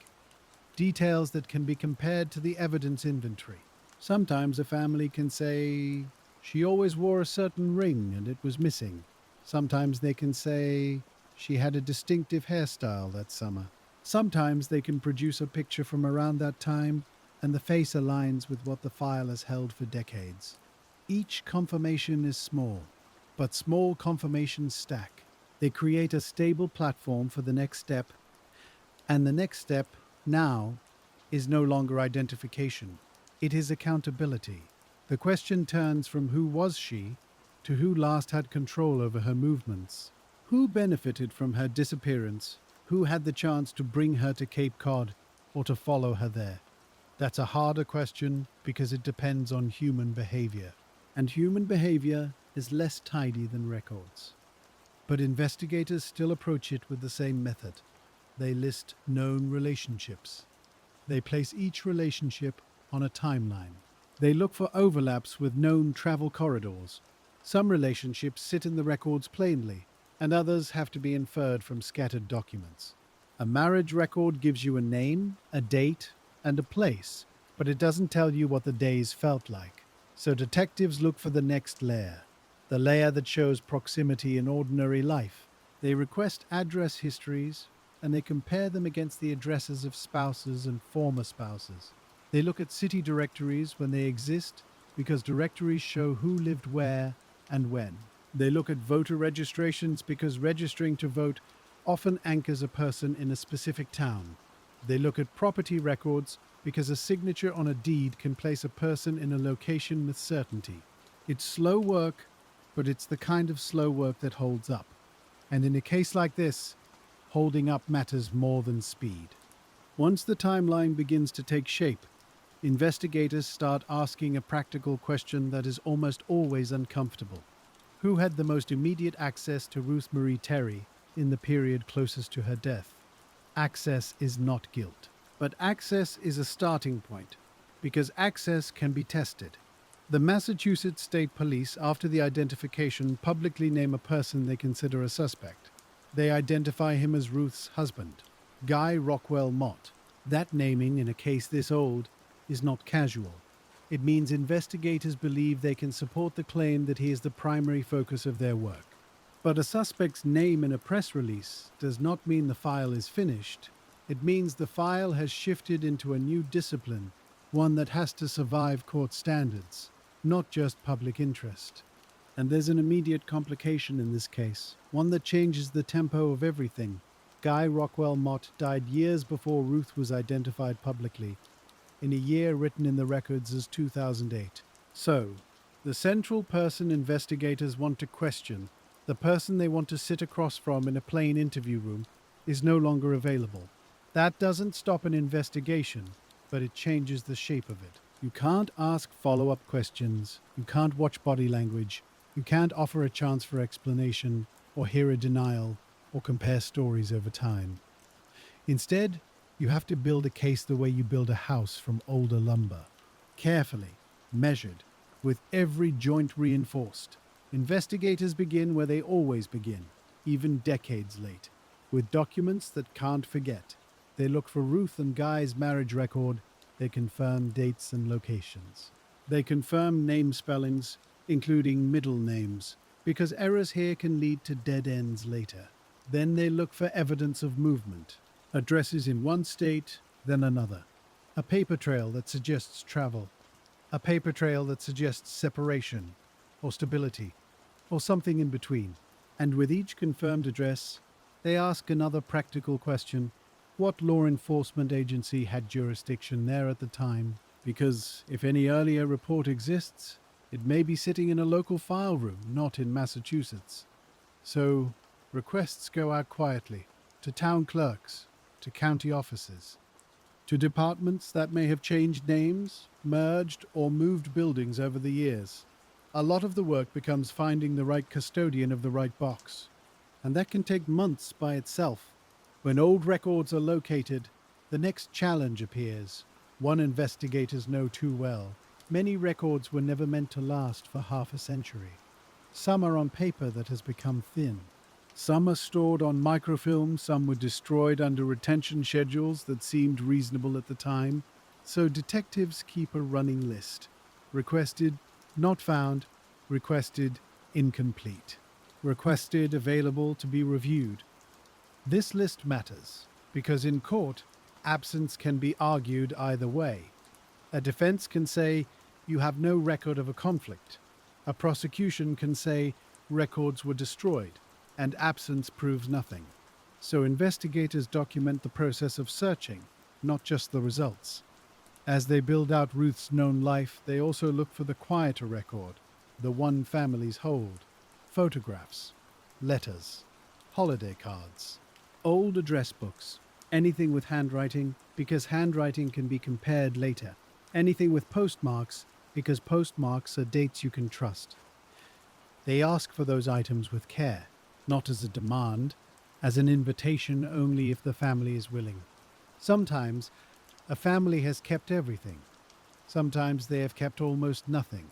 Details that can be compared to the evidence inventory. Sometimes a family can say, she always wore a certain ring and it was missing. Sometimes they can say, she had a distinctive hairstyle that summer. Sometimes they can produce a picture from around that time and the face aligns with what the file has held for decades. Each confirmation is small, but small confirmations stack. They create a stable platform for the next step, and the next step, now, is no longer identification. It is accountability. The question turns from who was she to who last had control over her movements. Who benefited from her disappearance? Who had the chance to bring her to Cape Cod or to follow her there? That's a harder question because it depends on human behavior. And human behavior is less tidy than records. But investigators still approach it with the same method. They list known relationships. They place each relationship on a timeline. They look for overlaps with known travel corridors. Some relationships sit in the records plainly, and others have to be inferred from scattered documents. A marriage record gives you a name, a date, and a place, but it doesn't tell you what the days felt like. So detectives look for the next layer, the layer that shows proximity in ordinary life. They request address histories, and they compare them against the addresses of spouses and former spouses. They look at city directories when they exist, because directories show who lived where and when. They look at voter registrations because registering to vote often anchors a person in a specific town. They look at property records because a signature on a deed can place a person in a location with certainty. It's slow work, but it's the kind of slow work that holds up. And in a case like this, holding up matters more than speed. Once the timeline begins to take shape, investigators start asking a practical question that is almost always uncomfortable. Who had the most immediate access to Ruth Marie Terry in the period closest to her death? Access is not guilt. But access is a starting point, because access can be tested. The Massachusetts State Police, after the identification, publicly name a person they consider a suspect. They identify him as Ruth's husband, Guy Rockwell Mott. That naming in a case this old is not casual. It means investigators believe they can support the claim that he is the primary focus of their work. But a suspect's name in a press release does not mean the file is finished. It means the file has shifted into a new discipline, one that has to survive court standards, not just public interest. And there's an immediate complication in this case, one that changes the tempo of everything. Guy Rockwell Mott died years before Ruth was identified publicly, in a year written in the records as 2008. So, the central person investigators want to question, the person they want to sit across from in a plain interview room, is no longer available. That doesn't stop an investigation, but it changes the shape of it. You can't ask follow-up questions, you can't watch body language, you can't offer a chance for explanation, or hear a denial, or compare stories over time. Instead, you have to build a case the way you build a house from older lumber. Carefully, measured, with every joint reinforced. Investigators begin where they always begin, even decades late, with documents that can't forget. They look for Ruth and Guy's marriage record. They confirm dates and locations. They confirm name spellings, including middle names, because errors here can lead to dead ends later. Then they look for evidence of movement. Addresses in one state, then another. A paper trail that suggests travel. A paper trail that suggests separation, or stability, or something in between. And with each confirmed address, they ask another practical question. What law enforcement agency had jurisdiction there at the time? Because if any earlier report exists, it may be sitting in a local file room, not in Massachusetts. So, requests go out quietly, to town clerks, to county offices, to departments that may have changed names, merged, or moved buildings over the years. A lot of the work becomes finding the right custodian of the right box, and that can take months by itself. When old records are located, the next challenge appears, one investigators know too well. Many records were never meant to last for half a century. Some are on paper that has become thin. Some are stored on microfilm, some were destroyed under retention schedules that seemed reasonable at the time. So detectives keep a running list. Requested, not found, requested, incomplete. Requested, available to be reviewed. This list matters because in court, absence can be argued either way. A defense can say, you have no record of a conflict. A prosecution can say, records were destroyed, and absence proves nothing. So investigators document the process of searching, not just the results. As they build out Ruth's known life, they also look for the quieter record, the one families hold: photographs, letters, holiday cards, old address books, anything with handwriting, because handwriting can be compared later, anything with postmarks, because postmarks are dates you can trust. They ask for those items with care, not as a demand, as an invitation only if the family is willing. Sometimes a family has kept everything. Sometimes they have kept almost nothing,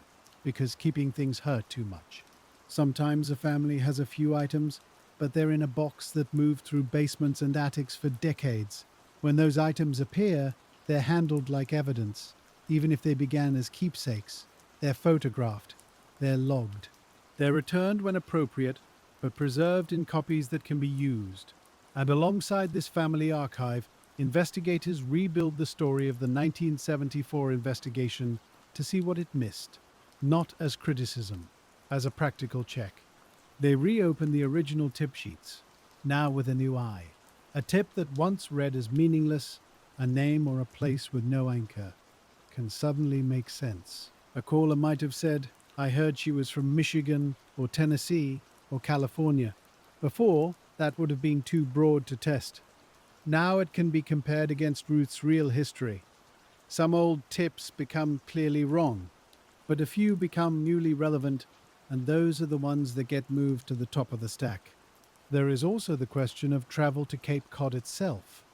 because keeping things hurt too much. Sometimes a family has a few items, but they're in a box that moved through basements and attics for decades. When those items appear, they're handled like evidence. Even if they began as keepsakes, they're photographed, they're logged. They're returned when appropriate, but preserved in copies that can be used. And alongside this family archive, investigators rebuild the story of the 1974 investigation to see what it missed, not as criticism, as a practical check. They reopen the original tip sheets, now with a new eye. A tip that once read as meaningless, a name or a place with no anchor, can suddenly make sense. A caller might have said, I heard she was from Michigan or Tennessee or California. Before, that would have been too broad to test. Now it can be compared against Ruth's real history. Some old tips become clearly wrong, but a few become newly relevant, and those are the ones that get moved to the top of the stack. There is also the question of travel to Cape Cod itself.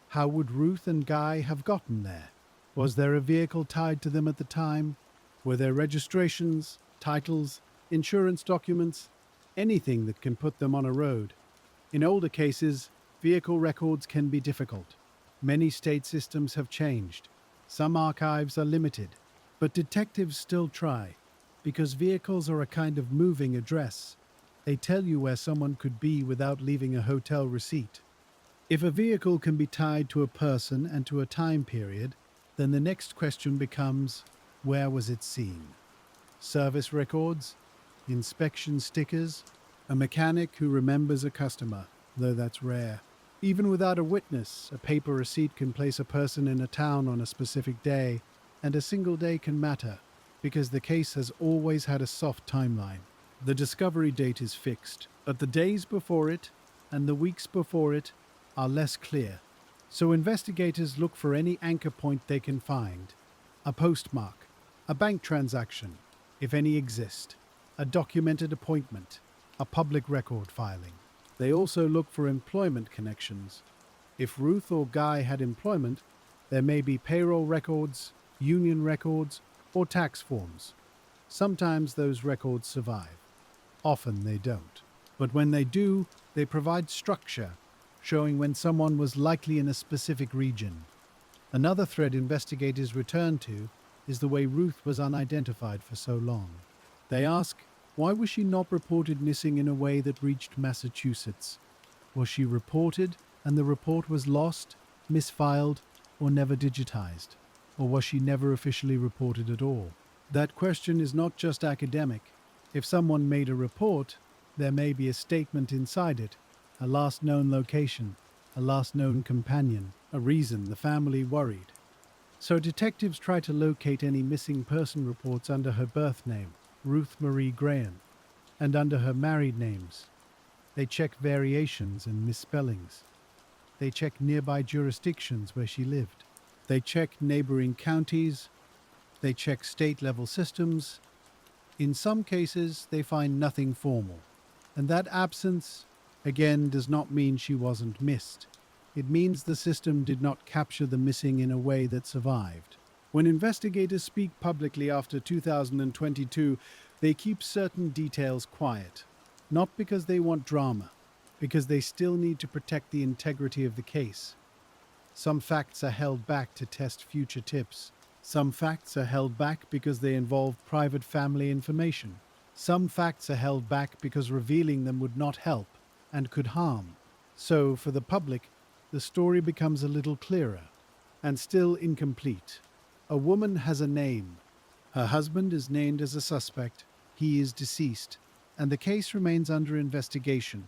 How would Ruth and Guy have gotten there? Was there a vehicle tied to them at the time? Were there registrations, titles, insurance documents, anything that can put them on a road? In older cases, vehicle records can be difficult. Many state systems have changed. Some archives are limited, but detectives still try, because vehicles are a kind of moving address. They tell you where someone could be without leaving a hotel receipt. If a vehicle can be tied to a person and to a time period, then the next question becomes, where was it seen? Service records? Inspection stickers? A mechanic who remembers a customer, though that's rare. Even without a witness, a paper receipt can place a person in a town on a specific day, and a single day can matter, because the case has always had a soft timeline. The discovery date is fixed, but the days before it and the weeks before it are less clear. So investigators look for any anchor point they can find. A postmark, a bank transaction, if any exist, a documented appointment, a public record filing. They also look for employment connections. If Ruth or Guy had employment, there may be payroll records, union records, or tax forms. Sometimes those records survive. Often they don't. But when they do, they provide structure, showing when someone was likely in a specific region. Another thread investigators return to is the way Ruth was unidentified for so long. They ask, why was she not reported missing in a way that reached Massachusetts? Was she reported and the report was lost, misfiled, or never digitized? Or was she never officially reported at all? That question is not just academic. If someone made a report, there may be a statement inside it, a last known location, a last known companion, a reason the family worried. So detectives try to locate any missing person reports under her birth name, Ruth Marie Graham, and under her married names. They check variations and misspellings. They check nearby jurisdictions where she lived. They check neighboring counties. They check state-level systems. In some cases, they find nothing formal. And that absence, again, does not mean she wasn't missed. It means the system did not capture the missing in a way that survived. When investigators speak publicly after 2022, they keep certain details quiet. Not because they want drama, because they still need to protect the integrity of the case. Some facts are held back to test future tips. Some facts are held back because they involve private family information. Some facts are held back because revealing them would not help and could harm. So, for the public, the story becomes a little clearer and still incomplete. A woman has a name. Her husband is named as a suspect. He is deceased, and the case remains under investigation.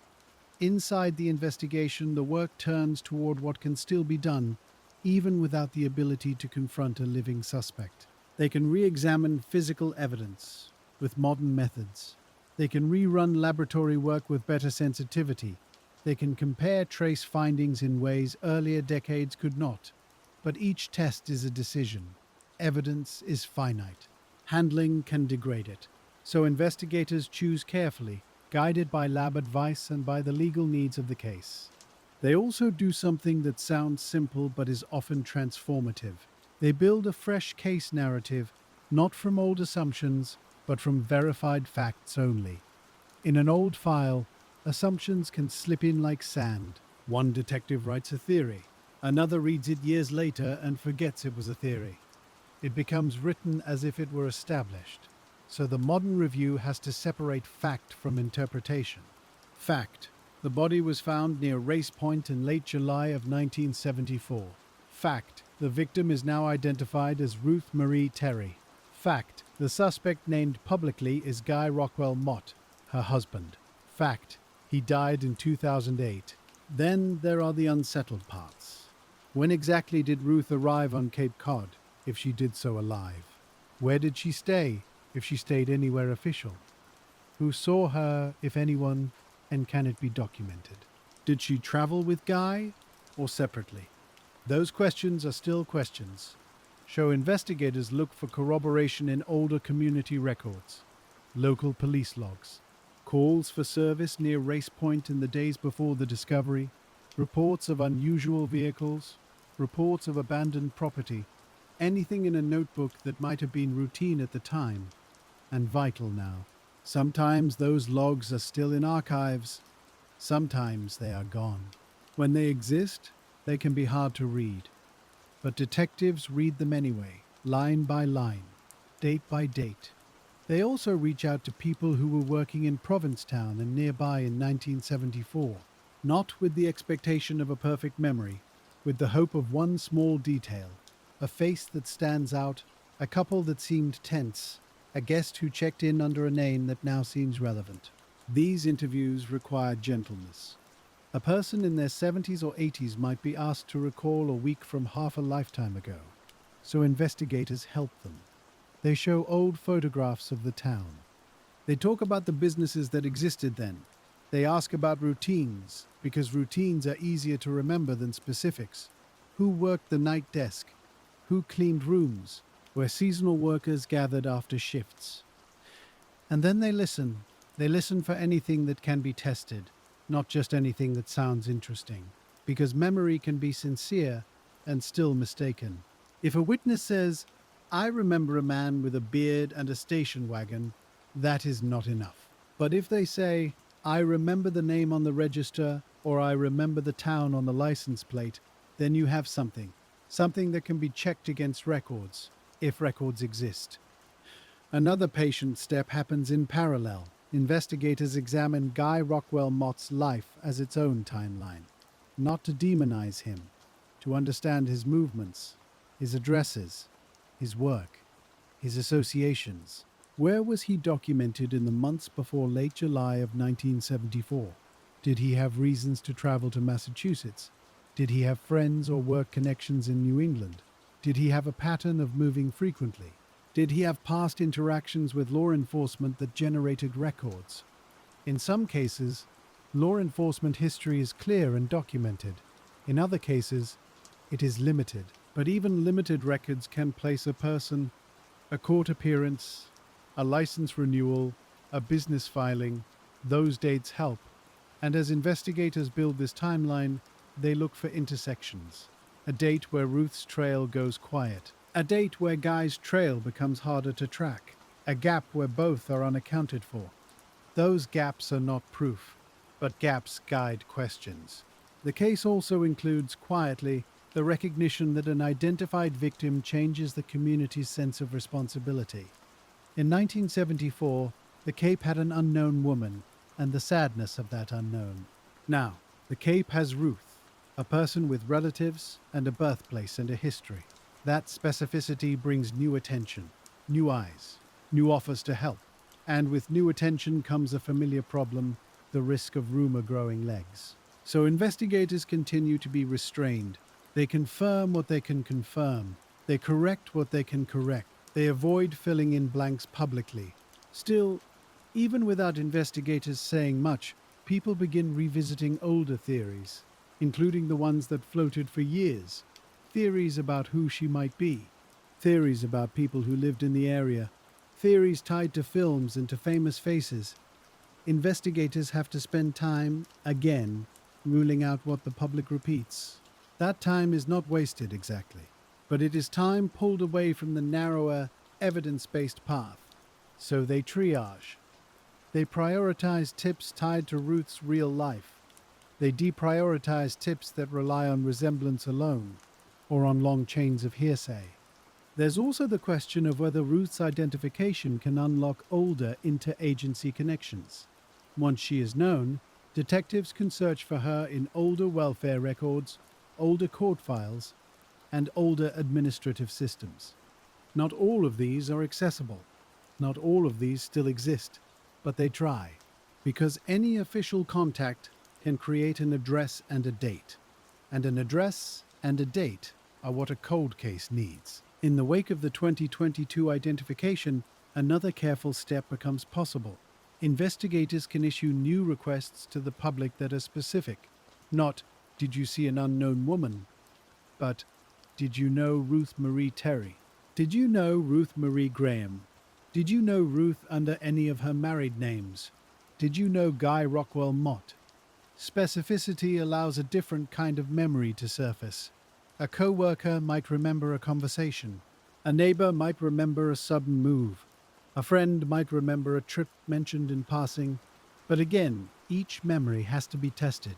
Inside the investigation, the work turns toward what can still be done, even without the ability to confront a living suspect. They can re-examine physical evidence with modern methods. They can rerun laboratory work with better sensitivity. They can compare trace findings in ways earlier decades could not. But each test is a decision. Evidence is finite. Handling can degrade it. So investigators choose carefully, guided by lab advice and by the legal needs of the case. They also do something that sounds simple but is often transformative. They build a fresh case narrative, not from old assumptions, but from verified facts only. In an old file, assumptions can slip in like sand. One detective writes a theory. Another reads it years later and forgets it was a theory. It becomes written as if it were established. So the modern review has to separate fact from interpretation. Fact: the body was found near Race Point in late July of 1974. Fact: the victim is now identified as Ruth Marie Terry. Fact: the suspect named publicly is Guy Rockwell Mott, her husband. Fact: he died in 2008. Then there are the unsettled parts. When exactly did Ruth arrive on Cape Cod, if she did so alive? Where did she stay, if she stayed anywhere official? Who saw her, if anyone, and can it be documented? Did she travel with Guy, or separately? Those questions are still questions. So investigators look for corroboration in older community records, local police logs, calls for service near Race Point in the days before the discovery, reports of unusual vehicles, reports of abandoned property, anything in a notebook that might have been routine at the time and vital now. Sometimes those logs are still in archives, sometimes they are gone. When they exist, they can be hard to read. But detectives read them anyway, line by line, date by date. They also reach out to people who were working in Provincetown and nearby in 1974, not with the expectation of a perfect memory, with the hope of one small detail, a face that stands out, a couple that seemed tense, a guest who checked in under a name that now seems relevant. These interviews require gentleness. A person in their 70s or 80s might be asked to recall a week from half a lifetime ago, so investigators help them. They show old photographs of the town. They talk about the businesses that existed then. They ask about routines, because routines are easier to remember than specifics. Who worked the night desk? Who cleaned rooms, where seasonal workers gathered after shifts? And then they listen. They listen for anything that can be tested, not just anything that sounds interesting, because memory can be sincere and still mistaken. If a witness says, "I remember a man with a beard and a station wagon," that is not enough. But if they say, "I remember the name on the register," or "I remember the town on the license plate," then you have something that can be checked against records, if records exist. Another patient step happens in parallel. Investigators examine Guy Rockwell Mott's life as its own timeline, not to demonize him, to understand his movements, his addresses, his work, his associations. Where was he documented in the months before late July of 1974? Did he have reasons to travel to Massachusetts? Did he have friends or work connections in New England? Did he have a pattern of moving frequently? Did he have past interactions with law enforcement that generated records? In some cases, law enforcement history is clear and documented. In other cases, it is limited. But even limited records can place a person, a court appearance, a license renewal, a business filing. Those dates help. And as investigators build this timeline, they look for intersections. A date where Ruth's trail goes quiet. A date where Guy's trail becomes harder to track. A gap where both are unaccounted for. Those gaps are not proof. but gaps guide questions. The case also includes, quietly, the recognition that an identified victim changes the community's sense of responsibility. In 1974, the Cape had an unknown woman, and the sadness of that unknown. Now, the Cape has Ruth, a person with relatives and a birthplace and a history. That specificity brings new attention, new eyes, new offers to help. And with new attention comes a familiar problem, the risk of rumor growing legs. So investigators continue to be restrained. They confirm what they can confirm. They correct what they can correct. They avoid filling in blanks publicly. Still, even without investigators saying much, people begin revisiting older theories, including the ones that floated for years. Theories about who she might be. Theories about people who lived in the area. Theories tied to films and to famous faces. Investigators have to spend time, again, ruling out what the public repeats. That time is not wasted exactly, but it is time pulled away from the narrower, evidence-based path. So they triage. They prioritize tips tied to Ruth's real life. They deprioritize tips that rely on resemblance alone, or on long chains of hearsay. There's also the question of whether Ruth's identification can unlock older interagency connections. Once she is known, detectives can search for her in older welfare records, older court files, and older administrative systems. Not all of these are accessible. Not all of these still exist, but they try, because any official contact can create an address and a date. And an address and a date are what a cold case needs. In the wake of the 2022 identification, another careful step becomes possible. Investigators can issue new requests to the public that are specific. Not, "Did you see an unknown woman?" but, "Did you know Ruth Marie Terry? Did you know Ruth Marie Graham? Did you know Ruth under any of her married names? Did you know Guy Rockwell Mott?" Specificity allows a different kind of memory to surface. A co-worker might remember a conversation. A neighbor might remember a sudden move. A friend might remember a trip mentioned in passing. But again, each memory has to be tested.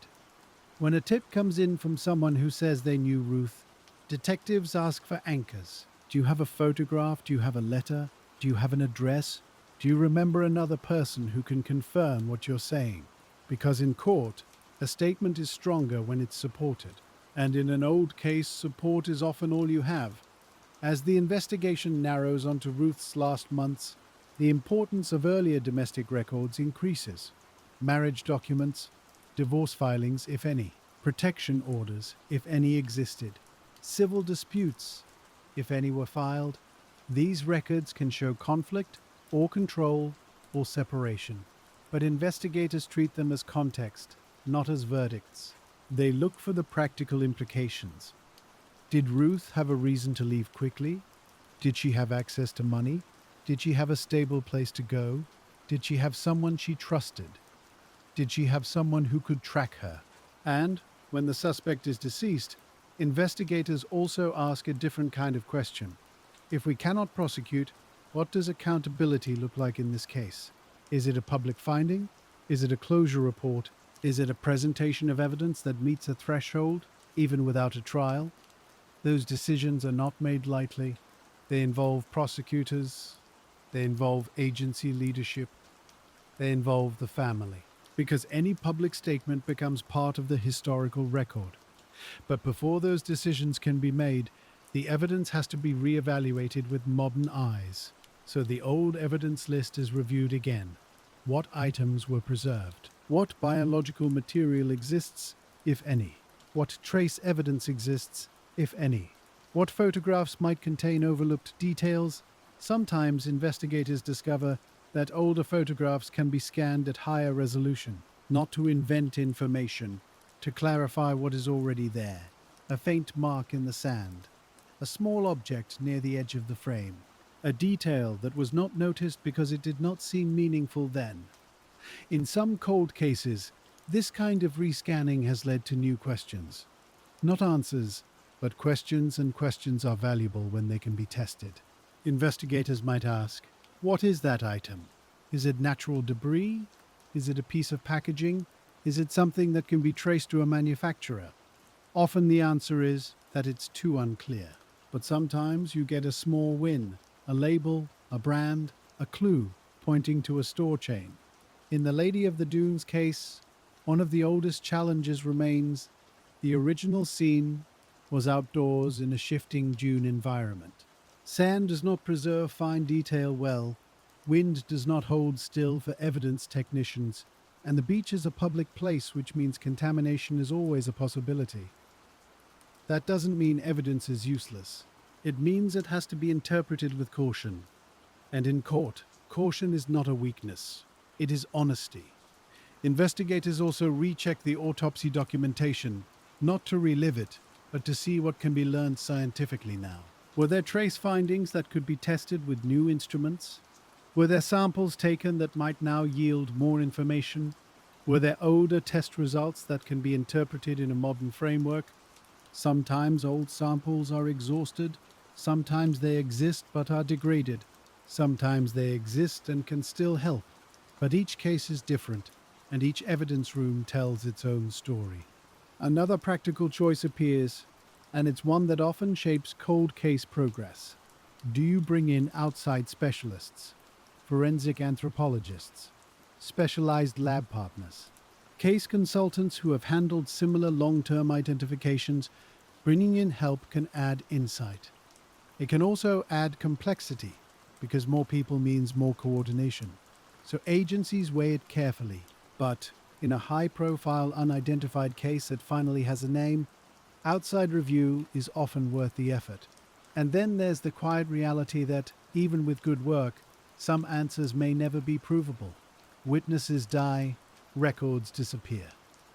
When a tip comes in from someone who says they knew Ruth, detectives ask for anchors. Do you have a photograph? Do you have a letter? Do you have an address? Do you remember another person who can confirm what you're saying? Because in court, a statement is stronger when it's supported. And in an old case, support is often all you have. As the investigation narrows onto Ruth's last months, the importance of earlier domestic records increases. Marriage documents, divorce filings, if any, protection orders, if any existed, civil disputes, if any were filed. These records can show conflict, or control, or separation. But investigators treat them as context, not as verdicts. They look for the practical implications. Did Ruth have a reason to leave quickly? Did she have access to money? Did she have a stable place to go? Did she have someone she trusted? Did she have someone who could track her? And, when the suspect is deceased, investigators also ask a different kind of question. If we cannot prosecute, what does accountability look like in this case? Is it a public finding? Is it a closure report? Is it a presentation of evidence that meets a threshold, even without a trial? Those decisions are not made lightly. They involve prosecutors. They involve agency leadership. They involve the family. Because any public statement becomes part of the historical record. But before those decisions can be made, the evidence has to be re-evaluated with modern eyes. So the old evidence list is reviewed again. What items were preserved? What biological material exists, if any? What trace evidence exists, if any? What photographs might contain overlooked details? Sometimes investigators discover that older photographs can be scanned at higher resolution, not to invent information, to clarify what is already there. A faint mark in the sand, a small object near the edge of the frame, a detail that was not noticed because it did not seem meaningful then. In some cold cases, this kind of rescanning has led to new questions. Not answers, but questions, and questions are valuable when they can be tested. Investigators might ask, what is that item? Is it natural debris? Is it a piece of packaging? Is it something that can be traced to a manufacturer? Often the answer is that it's too unclear. But sometimes you get a small win, a label, a brand, a clue pointing to a store chain. In the Lady of the Dunes case, one of the oldest challenges remains: the original scene was outdoors in a shifting dune environment. Sand does not preserve fine detail well, wind does not hold still for evidence technicians, and the beach is a public place, which means contamination is always a possibility. That doesn't mean evidence is useless. It means it has to be interpreted with caution. And in court, caution is not a weakness. It is honesty. Investigators also recheck the autopsy documentation, not to relive it, but to see what can be learned scientifically now. Were there trace findings that could be tested with new instruments? Were there samples taken that might now yield more information? Were there older test results that can be interpreted in a modern framework? Sometimes old samples are exhausted, sometimes they exist but are degraded, sometimes they exist and can still help. But each case is different, and each evidence room tells its own story. Another practical choice appears, and it's one that often shapes cold case progress. Do you bring in outside specialists, forensic anthropologists, specialized lab partners, case consultants who have handled similar long-term identifications? Bringing in help can add insight. It can also add complexity, because more people means more coordination. So agencies weigh it carefully. But in a high-profile unidentified case that finally has a name, outside review is often worth the effort. And then there's the quiet reality that, even with good work, some answers may never be provable. Witnesses die, records disappear.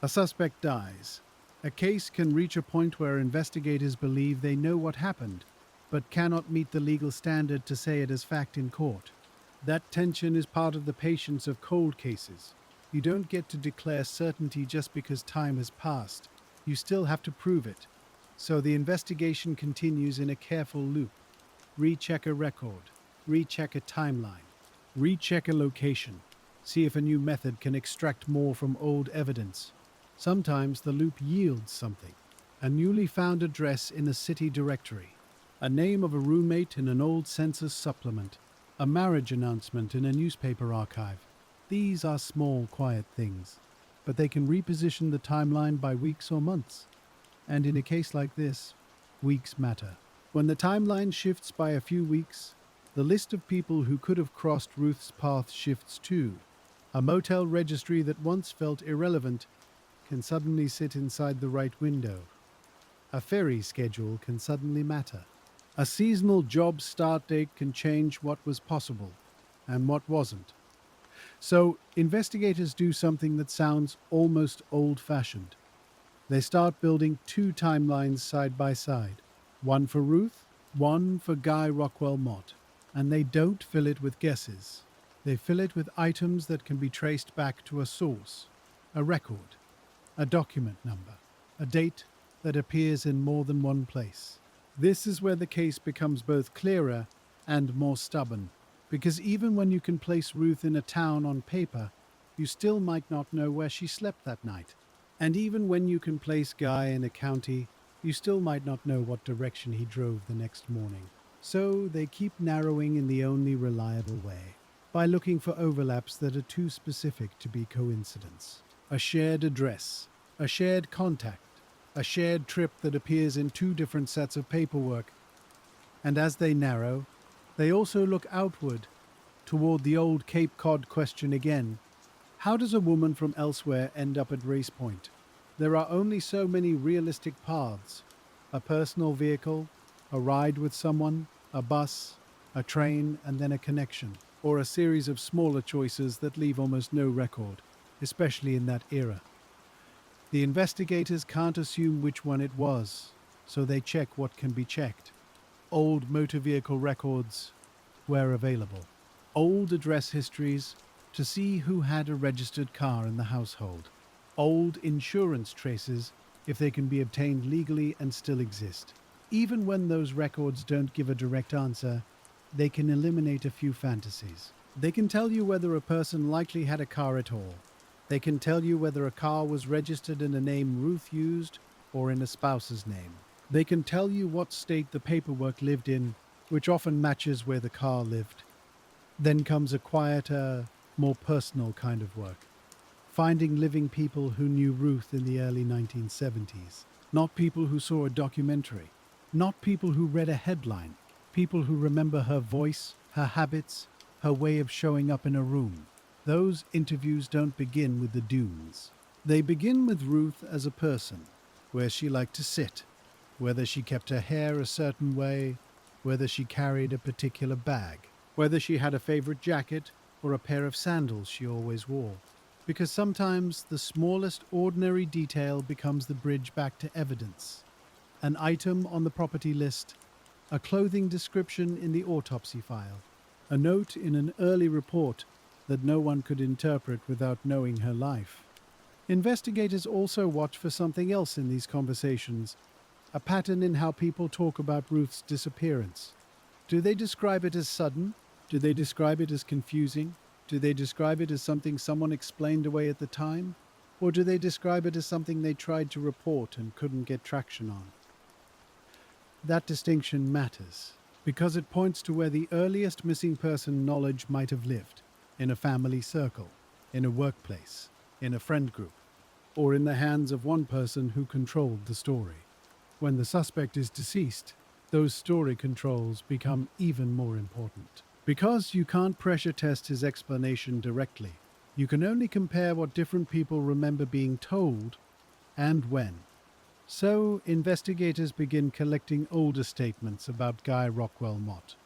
A suspect dies. A case can reach a point where investigators believe they know what happened, but cannot meet the legal standard to say it as fact in court. That tension is part of the patience of cold cases. You don't get to declare certainty just because time has passed. You still have to prove it. So the investigation continues in a careful loop. Recheck a record, recheck a timeline, recheck a location, see if a new method can extract more from old evidence. Sometimes the loop yields something. A newly found address in a city directory, a name of a roommate in an old census supplement, a marriage announcement in a newspaper archive. These are small, quiet things, but they can reposition the timeline by weeks or months. And in a case like this, weeks matter. When the timeline shifts by a few weeks, the list of people who could have crossed Ruth's path shifts too. A motel registry that once felt irrelevant can suddenly sit inside the right window. A ferry schedule can suddenly matter. A seasonal job start date can change what was possible and what wasn't. So, investigators do something that sounds almost old-fashioned. They start building two timelines side by side. One for Ruth, one for Guy Rockwell Mott. And they don't fill it with guesses. They fill it with items that can be traced back to a source, a record, a document number, a date that appears in more than one place. This is where the case becomes both clearer and more stubborn, because even when you can place Ruth in a town on paper, you still might not know where she slept that night. And even when you can place Guy in a county, you still might not know what direction he drove the next morning. So they keep narrowing in the only reliable way, by looking for overlaps that are too specific to be coincidence. A shared address, a shared contact, a shared trip that appears in two different sets of paperwork. And as they narrow, they also look outward, toward the old Cape Cod question again. How does a woman from elsewhere end up at Race Point? There are only so many realistic paths. A personal vehicle, a ride with someone, a bus, a train, and then a connection, or a series of smaller choices that leave almost no record, especially in that era. The investigators can't assume which one it was, so they check what can be checked. Old motor vehicle records, where available. Old address histories, to see who had a registered car in the household. Old insurance traces, if they can be obtained legally and still exist. Even when those records don't give a direct answer, they can eliminate a few fantasies. They can tell you whether a person likely had a car at all, They can tell you whether a car was registered in a name Ruth used or in a spouse's name. They can tell you what state the paperwork lived in, which often matches where the car lived. Then comes a quieter, more personal kind of work. Finding living people who knew Ruth in the early 1970s. Not people who saw a documentary. Not people who read a headline. People who remember her voice, her habits, her way of showing up in a room. Those interviews don't begin with the dunes. They begin with Ruth as a person, where she liked to sit, whether she kept her hair a certain way, whether she carried a particular bag, whether she had a favorite jacket or a pair of sandals she always wore. Because sometimes the smallest ordinary detail becomes the bridge back to evidence. An item on the property list, a clothing description in the autopsy file, a note in an early report that no one could interpret without knowing her life. Investigators also watch for something else in these conversations, a pattern in how people talk about Ruth's disappearance. Do they describe it as sudden? Do they describe it as confusing? Do they describe it as something someone explained away at the time? Or do they describe it as something they tried to report and couldn't get traction on? That distinction matters, because it points to where the earliest missing person knowledge might have lived, in a family circle, in a workplace, in a friend group, or in the hands of one person who controlled the story. When the suspect is deceased, those story controls become even more important. Because you can't pressure test his explanation directly, you can only compare what different people remember being told and when. So, investigators begin collecting older statements about Guy Rockwell Mott.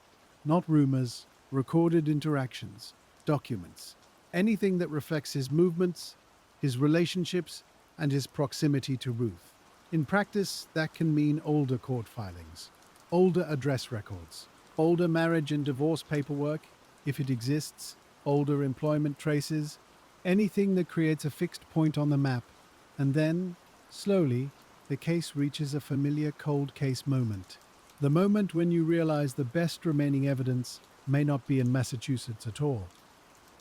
Not rumors, recorded interactions, documents, anything that reflects his movements, his relationships, and his proximity to Ruth. In practice, that can mean older court filings, older address records, older marriage and divorce paperwork, if it exists, older employment traces, anything that creates a fixed point on the map. And then, slowly, the case reaches a familiar cold case moment. The moment when you realize the best remaining evidence may not be in Massachusetts at all.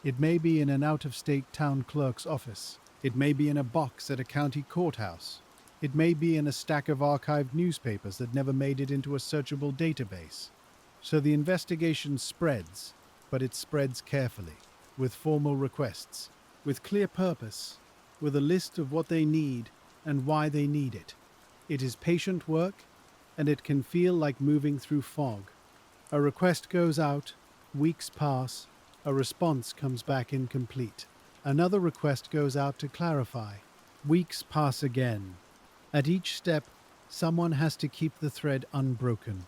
It may be in an out-of-state town clerk's office. It may be in a box at a county courthouse. It may be in a stack of archived newspapers that never made it into a searchable database. So the investigation spreads, but it spreads carefully, with formal requests, with clear purpose, with a list of what they need and why they need it. It is patient work, and it can feel like moving through fog. A request goes out, weeks pass, a response comes back incomplete. Another request goes out to clarify. Weeks pass again. At each step, someone has to keep the thread unbroken.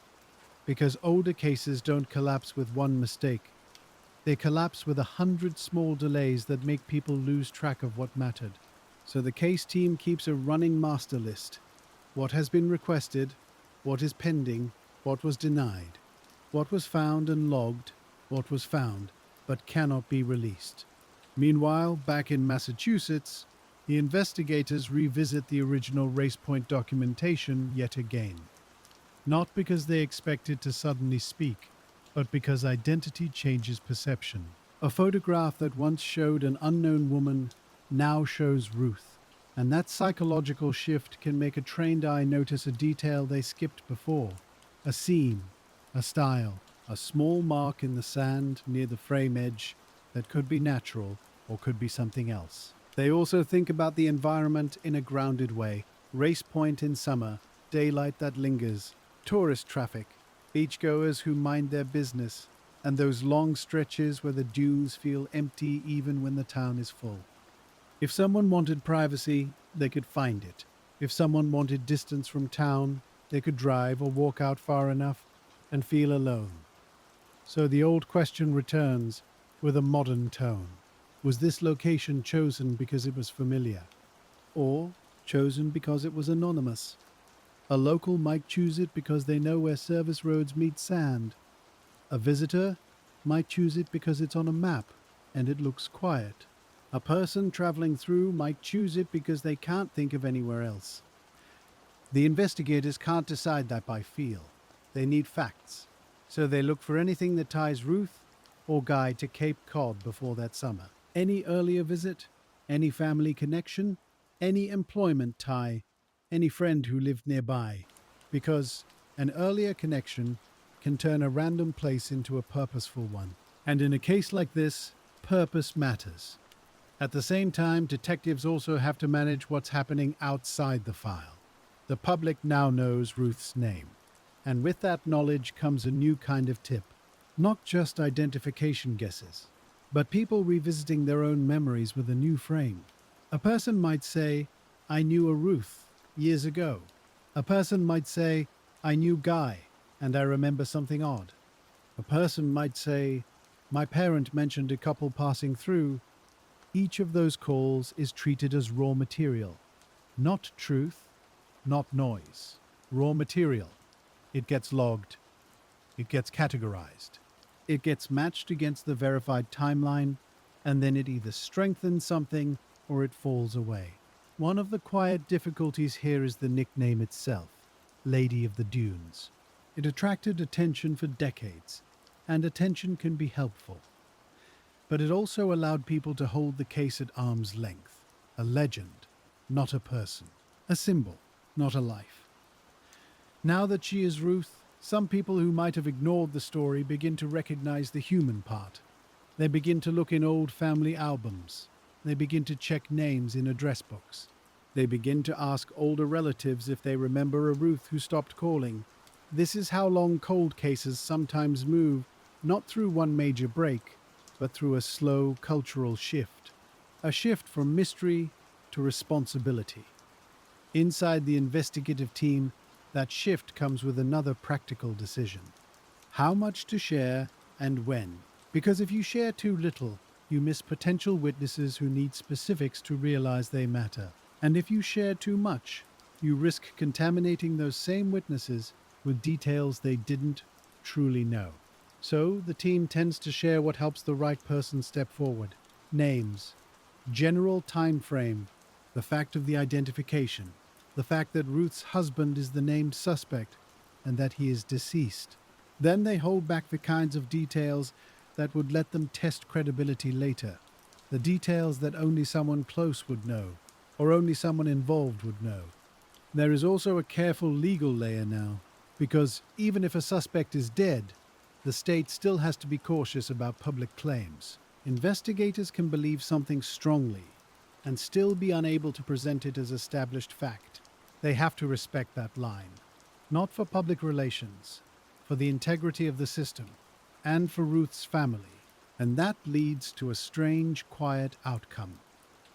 Because older cases don't collapse with one mistake. They collapse with 100 small delays that make people lose track of what mattered. So the case team keeps a running master list. What has been requested, what is pending, what was denied, what was found and logged, what was found, but cannot be released. Meanwhile, back in Massachusetts, the investigators revisit the original race point documentation yet again. Not because they expected to suddenly speak, but because identity changes perception. A photograph that once showed an unknown woman now shows Ruth. And that psychological shift can make a trained eye notice a detail they skipped before. A seam, a style, a small mark in the sand near the frame edge that could be natural or could be something else. They also think about the environment in a grounded way. Race point in summer, daylight that lingers, tourist traffic, beachgoers who mind their business, and those long stretches where the dunes feel empty even when the town is full. If someone wanted privacy, they could find it. If someone wanted distance from town, they could drive or walk out far enough and feel alone. So the old question returns with a modern tone. Was this location chosen because it was familiar? Or chosen because it was anonymous? A local might choose it because they know where service roads meet sand. A visitor might choose it because it's on a map and it looks quiet. A person traveling through might choose it because they can't think of anywhere else. The investigators can't decide that by feel. They need facts. So they look for anything that ties Ruth or Guy to Cape Cod before that summer. Any earlier visit, any family connection, any employment tie, any friend who lived nearby, because an earlier connection can turn a random place into a purposeful one. And in a case like this, purpose matters. At the same time, detectives also have to manage what's happening outside the file. The public now knows Ruth's name. And with that knowledge comes a new kind of tip. Not just identification guesses, but people revisiting their own memories with a new frame. A person might say, I knew a Ruth years ago. A person might say, I knew Guy, and I remember something odd. A person might say, my parent mentioned a couple passing through. Each of those calls is treated as raw material. Not truth, not noise. Raw material. It gets logged. It gets categorized. It gets matched against the verified timeline, and then it either strengthens something or it falls away. One of the quiet difficulties here is the nickname itself, Lady of the Dunes. It attracted attention for decades, and attention can be helpful. But it also allowed people to hold the case at arm's length. A legend, not a person. A symbol, not a life. Now that she is Ruth, some people who might have ignored the story begin to recognize the human part. They begin to look in old family albums. They begin to check names in address books. They begin to ask older relatives if they remember a Ruth who stopped calling. This is how long cold cases sometimes move, not through one major break, but through a slow cultural shift. A shift from mystery to responsibility. Inside the investigative team, that shift comes with another practical decision. How much to share and when. Because if you share too little, you miss potential witnesses who need specifics to realize they matter. And if you share too much, you risk contaminating those same witnesses with details they didn't truly know. So, the team tends to share what helps the right person step forward. Names, general time frame, the fact of the identification, the fact that Ruth's husband is the named suspect, and that he is deceased. Then they hold back the kinds of details that would let them test credibility later. The details that only someone close would know, or only someone involved would know. There is also a careful legal layer now, because even if a suspect is dead, the state still has to be cautious about public claims. Investigators can believe something strongly and still be unable to present it as established fact. They have to respect that line. Not for public relations, for the integrity of the system, and for Ruth's family. And that leads to a strange, quiet outcome.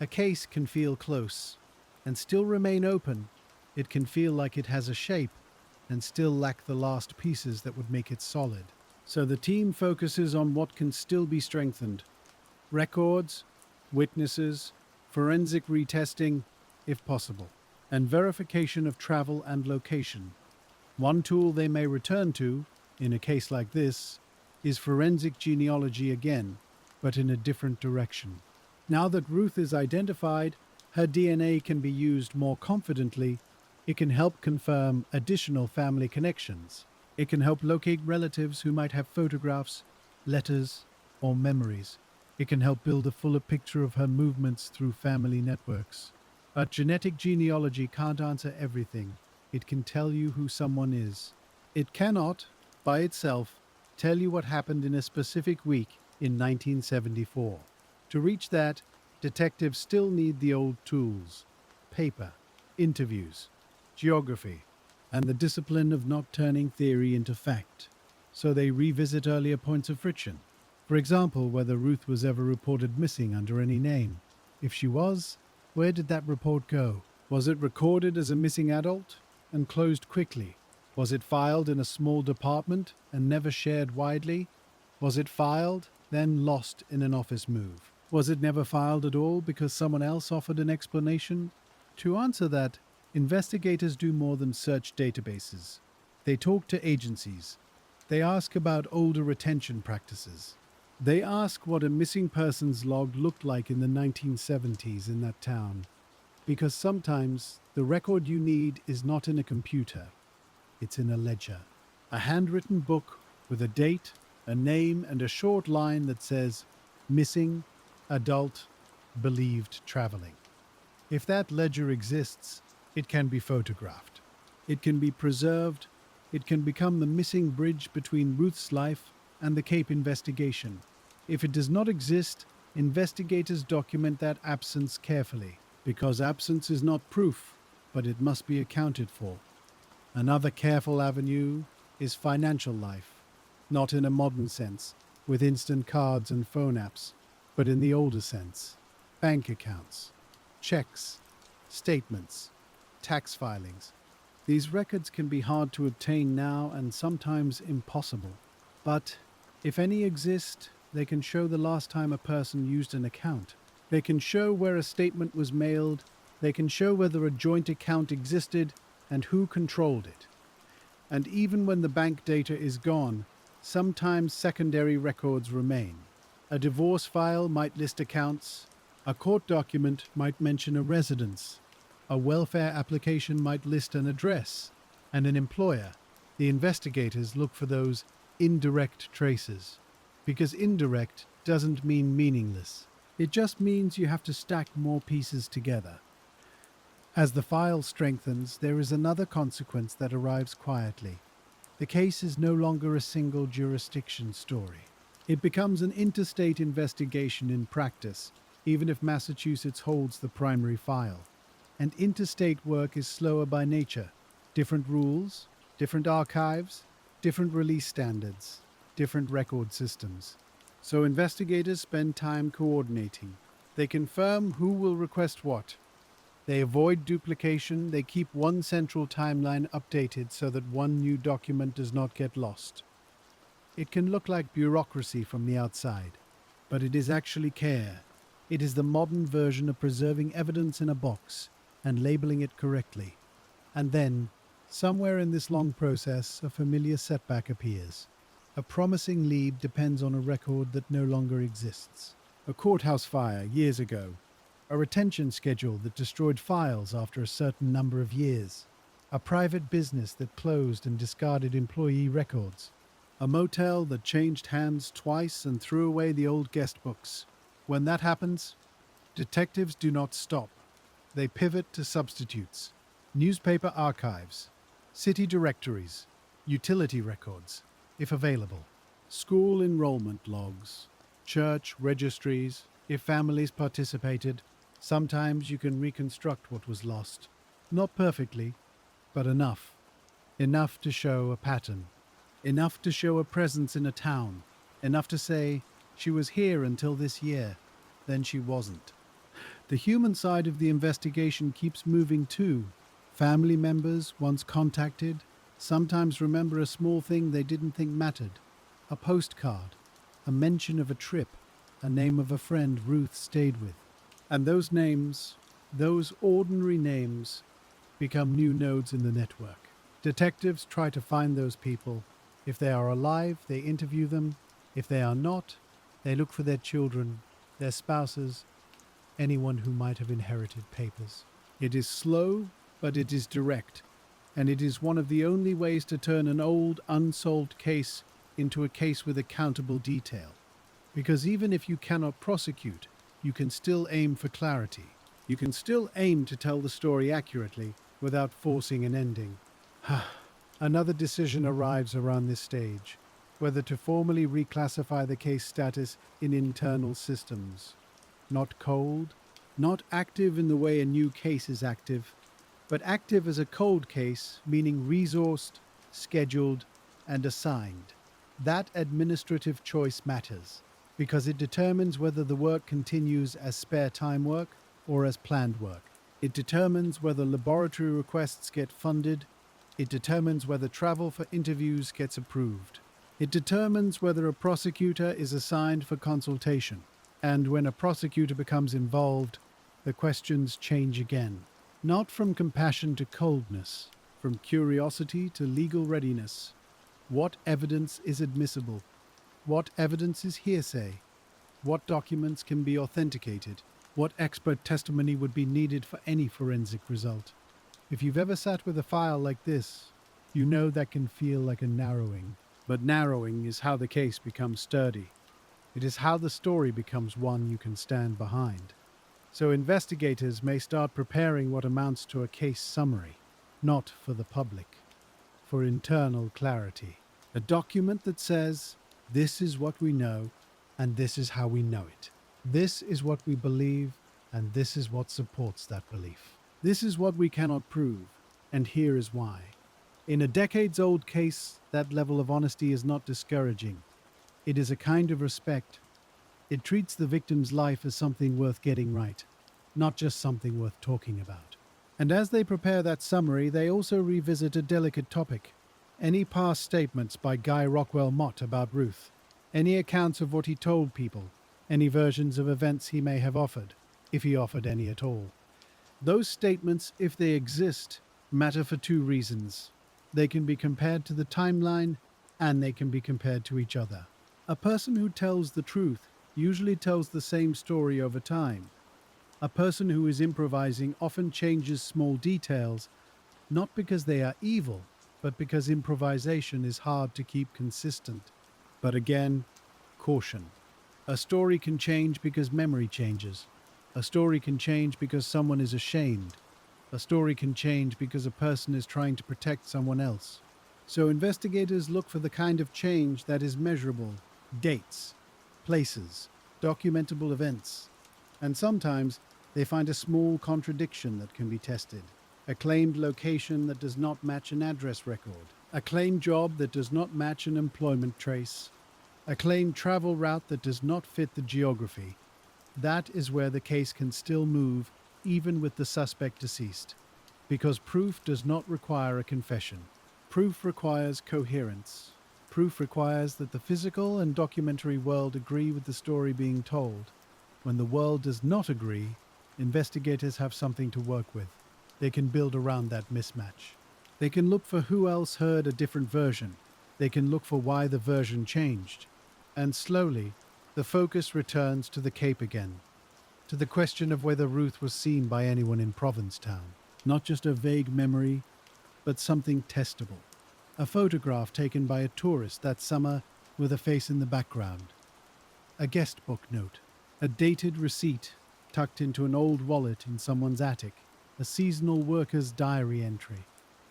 A case can feel close and still remain open. It can feel like it has a shape and still lack the last pieces that would make it solid. So the team focuses on what can still be strengthened. Records, witnesses, forensic retesting, if possible, and verification of travel and location. One tool they may return to, in a case like this, is forensic genealogy again, but in a different direction. Now that Ruth is identified, her DNA can be used more confidently. It can help confirm additional family connections. It can help locate relatives who might have photographs, letters, or memories. It can help build a fuller picture of her movements through family networks. But genetic genealogy can't answer everything. It can tell you who someone is. It cannot, by itself, tell you what happened in a specific week in 1974. To reach that, detectives still need the old tools: paper, interviews, geography, and the discipline of not turning theory into fact. So they revisit earlier points of friction. For example, whether Ruth was ever reported missing under any name. If she was, where did that report go? Was it recorded as a missing adult and closed quickly? Was it filed in a small department and never shared widely? Was it filed, then lost in an office move? Was it never filed at all because someone else offered an explanation? To answer that, investigators do more than search databases. They talk to agencies. They ask about older retention practices. They ask what a missing persons log looked like in the 1970s in that town. Because sometimes the record you need is not in a computer. It's in a ledger. A handwritten book with a date, a name, and a short line that says, missing, adult, believed traveling. If that ledger exists, it can be photographed. It can be preserved. It can become the missing bridge between Ruth's life and the Cape investigation. If it does not exist, investigators document that absence carefully, because absence is not proof, but it must be accounted for. Another careful avenue is financial life, not in a modern sense, with instant cards and phone apps, but in the older sense. Bank accounts, checks, statements, tax filings. These records can be hard to obtain now and sometimes impossible. But if any exist, they can show the last time a person used an account. They can show where a statement was mailed. They can show whether a joint account existed and who controlled it. And even when the bank data is gone, sometimes secondary records remain. A divorce file might list accounts. A court document might mention a residence. A welfare application might list an address and an employer. The investigators look for those indirect traces, because indirect doesn't mean meaningless. It just means you have to stack more pieces together. As the file strengthens, there is another consequence that arrives quietly. The case is no longer a single jurisdiction story. It becomes an interstate investigation in practice, even if Massachusetts holds the primary file. And interstate work is slower by nature. Different rules, different archives, different release standards, different record systems. So investigators spend time coordinating. They confirm who will request what. They avoid duplication. They keep one central timeline updated so that one new document does not get lost. It can look like bureaucracy from the outside, but it is actually care. It is the modern version of preserving evidence in a box and labeling it correctly. And then, somewhere in this long process, a familiar setback appears. A promising lead depends on a record that no longer exists. A courthouse fire years ago. A retention schedule that destroyed files after a certain number of years. A private business that closed and discarded employee records. A motel that changed hands twice and threw away the old guest books. When that happens, detectives do not stop. They pivot to substitutes. Newspaper archives, city directories, utility records, if available, school enrollment logs, church registries, if families participated. Sometimes you can reconstruct what was lost. Not perfectly, but enough. Enough to show a pattern. Enough to show a presence in a town. Enough to say, she was here until this year, then she wasn't. The human side of the investigation keeps moving too. Family members, once contacted, sometimes remember a small thing they didn't think mattered. A postcard, a mention of a trip, a name of a friend Ruth stayed with. And those names, those ordinary names, become new nodes in the network. Detectives try to find those people. If they are alive, they interview them. If they are not, they look for their children, their spouses, anyone who might have inherited papers. It is slow, but it is direct, and it is one of the only ways to turn an old, unsolved case into a case with accountable detail. Because even if you cannot prosecute, you can still aim for clarity. You can still aim to tell the story accurately without forcing an ending. Another decision arrives around this stage, whether to formally reclassify the case status in internal systems. Not cold, not active in the way a new case is active, but active as a cold case, meaning resourced, scheduled, and assigned. That administrative choice matters, because it determines whether the work continues as spare time work or as planned work. It determines whether laboratory requests get funded. It determines whether travel for interviews gets approved. It determines whether a prosecutor is assigned for consultation. And when a prosecutor becomes involved, the questions change again. Not from compassion to coldness, from curiosity to legal readiness. What evidence is admissible? What evidence is hearsay? What documents can be authenticated? What expert testimony would be needed for any forensic result? If you've ever sat with a file like this, you know that can feel like a narrowing. But narrowing is how the case becomes sturdy. It is how the story becomes one you can stand behind. So investigators may start preparing what amounts to a case summary, not for the public, for internal clarity. A document that says, this is what we know, and this is how we know it. This is what we believe, and this is what supports that belief. This is what we cannot prove, and here is why. In a decades-old case, that level of honesty is not discouraging. It is a kind of respect. It treats the victim's life as something worth getting right, not just something worth talking about. And as they prepare that summary, they also revisit a delicate topic. Any past statements by Guy Rockwell Mott about Ruth, any accounts of what he told people, any versions of events he may have offered, if he offered any at all. Those statements, if they exist, matter for two reasons. They can be compared to the timeline, and they can be compared to each other. A person who tells the truth usually tells the same story over time. A person who is improvising often changes small details, not because they are evil, but because improvisation is hard to keep consistent. But again, caution. A story can change because memory changes. A story can change because someone is ashamed. A story can change because a person is trying to protect someone else. So investigators look for the kind of change that is measurable: dates, places, documentable events. And sometimes they find a small contradiction that can be tested. A claimed location that does not match an address record. A claimed job that does not match an employment trace. A claimed travel route that does not fit the geography. That is where the case can still move, even with the suspect deceased. Because proof does not require a confession. Proof requires coherence. Proof requires that the physical and documentary world agree with the story being told. When the world does not agree, investigators have something to work with. They can build around that mismatch. They can look for who else heard a different version. They can look for why the version changed. And slowly, the focus returns to the Cape again, to the question of whether Ruth was seen by anyone in Provincetown. Not just a vague memory, but something testable. A photograph taken by a tourist that summer with a face in the background. A guest book note. A dated receipt tucked into an old wallet in someone's attic. A seasonal worker's diary entry.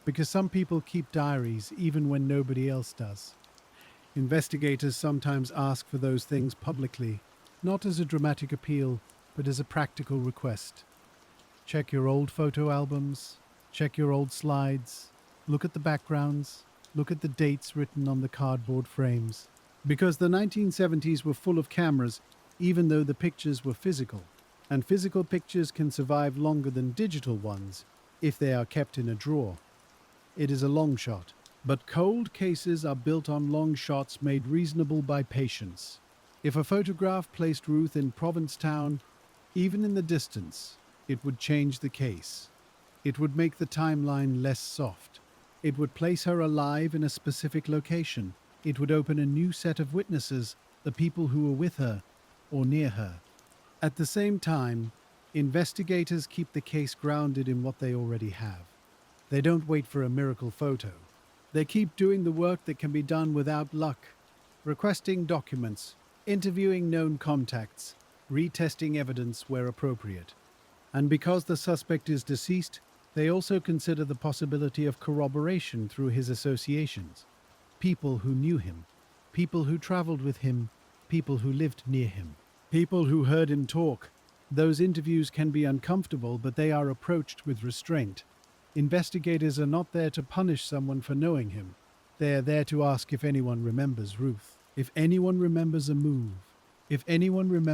Because some people keep diaries even when nobody else does. Investigators sometimes ask for those things publicly, not as a dramatic appeal, but as a practical request. Check your old photo albums, check your old slides, look at the backgrounds, look at the dates written on the cardboard frames. Because the 1970s were full of cameras, even though the pictures were physical. And physical pictures can survive longer than digital ones if they are kept in a drawer. It is a long shot. But cold cases are built on long shots made reasonable by patience. If a photograph placed Ruth in Provincetown, even in the distance, it would change the case. It would make the timeline less soft. It would place her alive in a specific location. It would open a new set of witnesses, the people who were with her or near her. At the same time, investigators keep the case grounded in what they already have. They don't wait for a miracle photo. They keep doing the work that can be done without luck, requesting documents, interviewing known contacts, retesting evidence where appropriate. And because the suspect is deceased, they also consider the possibility of corroboration through his associations. People who knew him, people who traveled with him, people who lived near him, people who heard him talk. Those interviews can be uncomfortable, but they are approached with restraint. Investigators are not there to punish someone for knowing him. They are there to ask if anyone remembers Ruth, if anyone remembers a move, if anyone remembers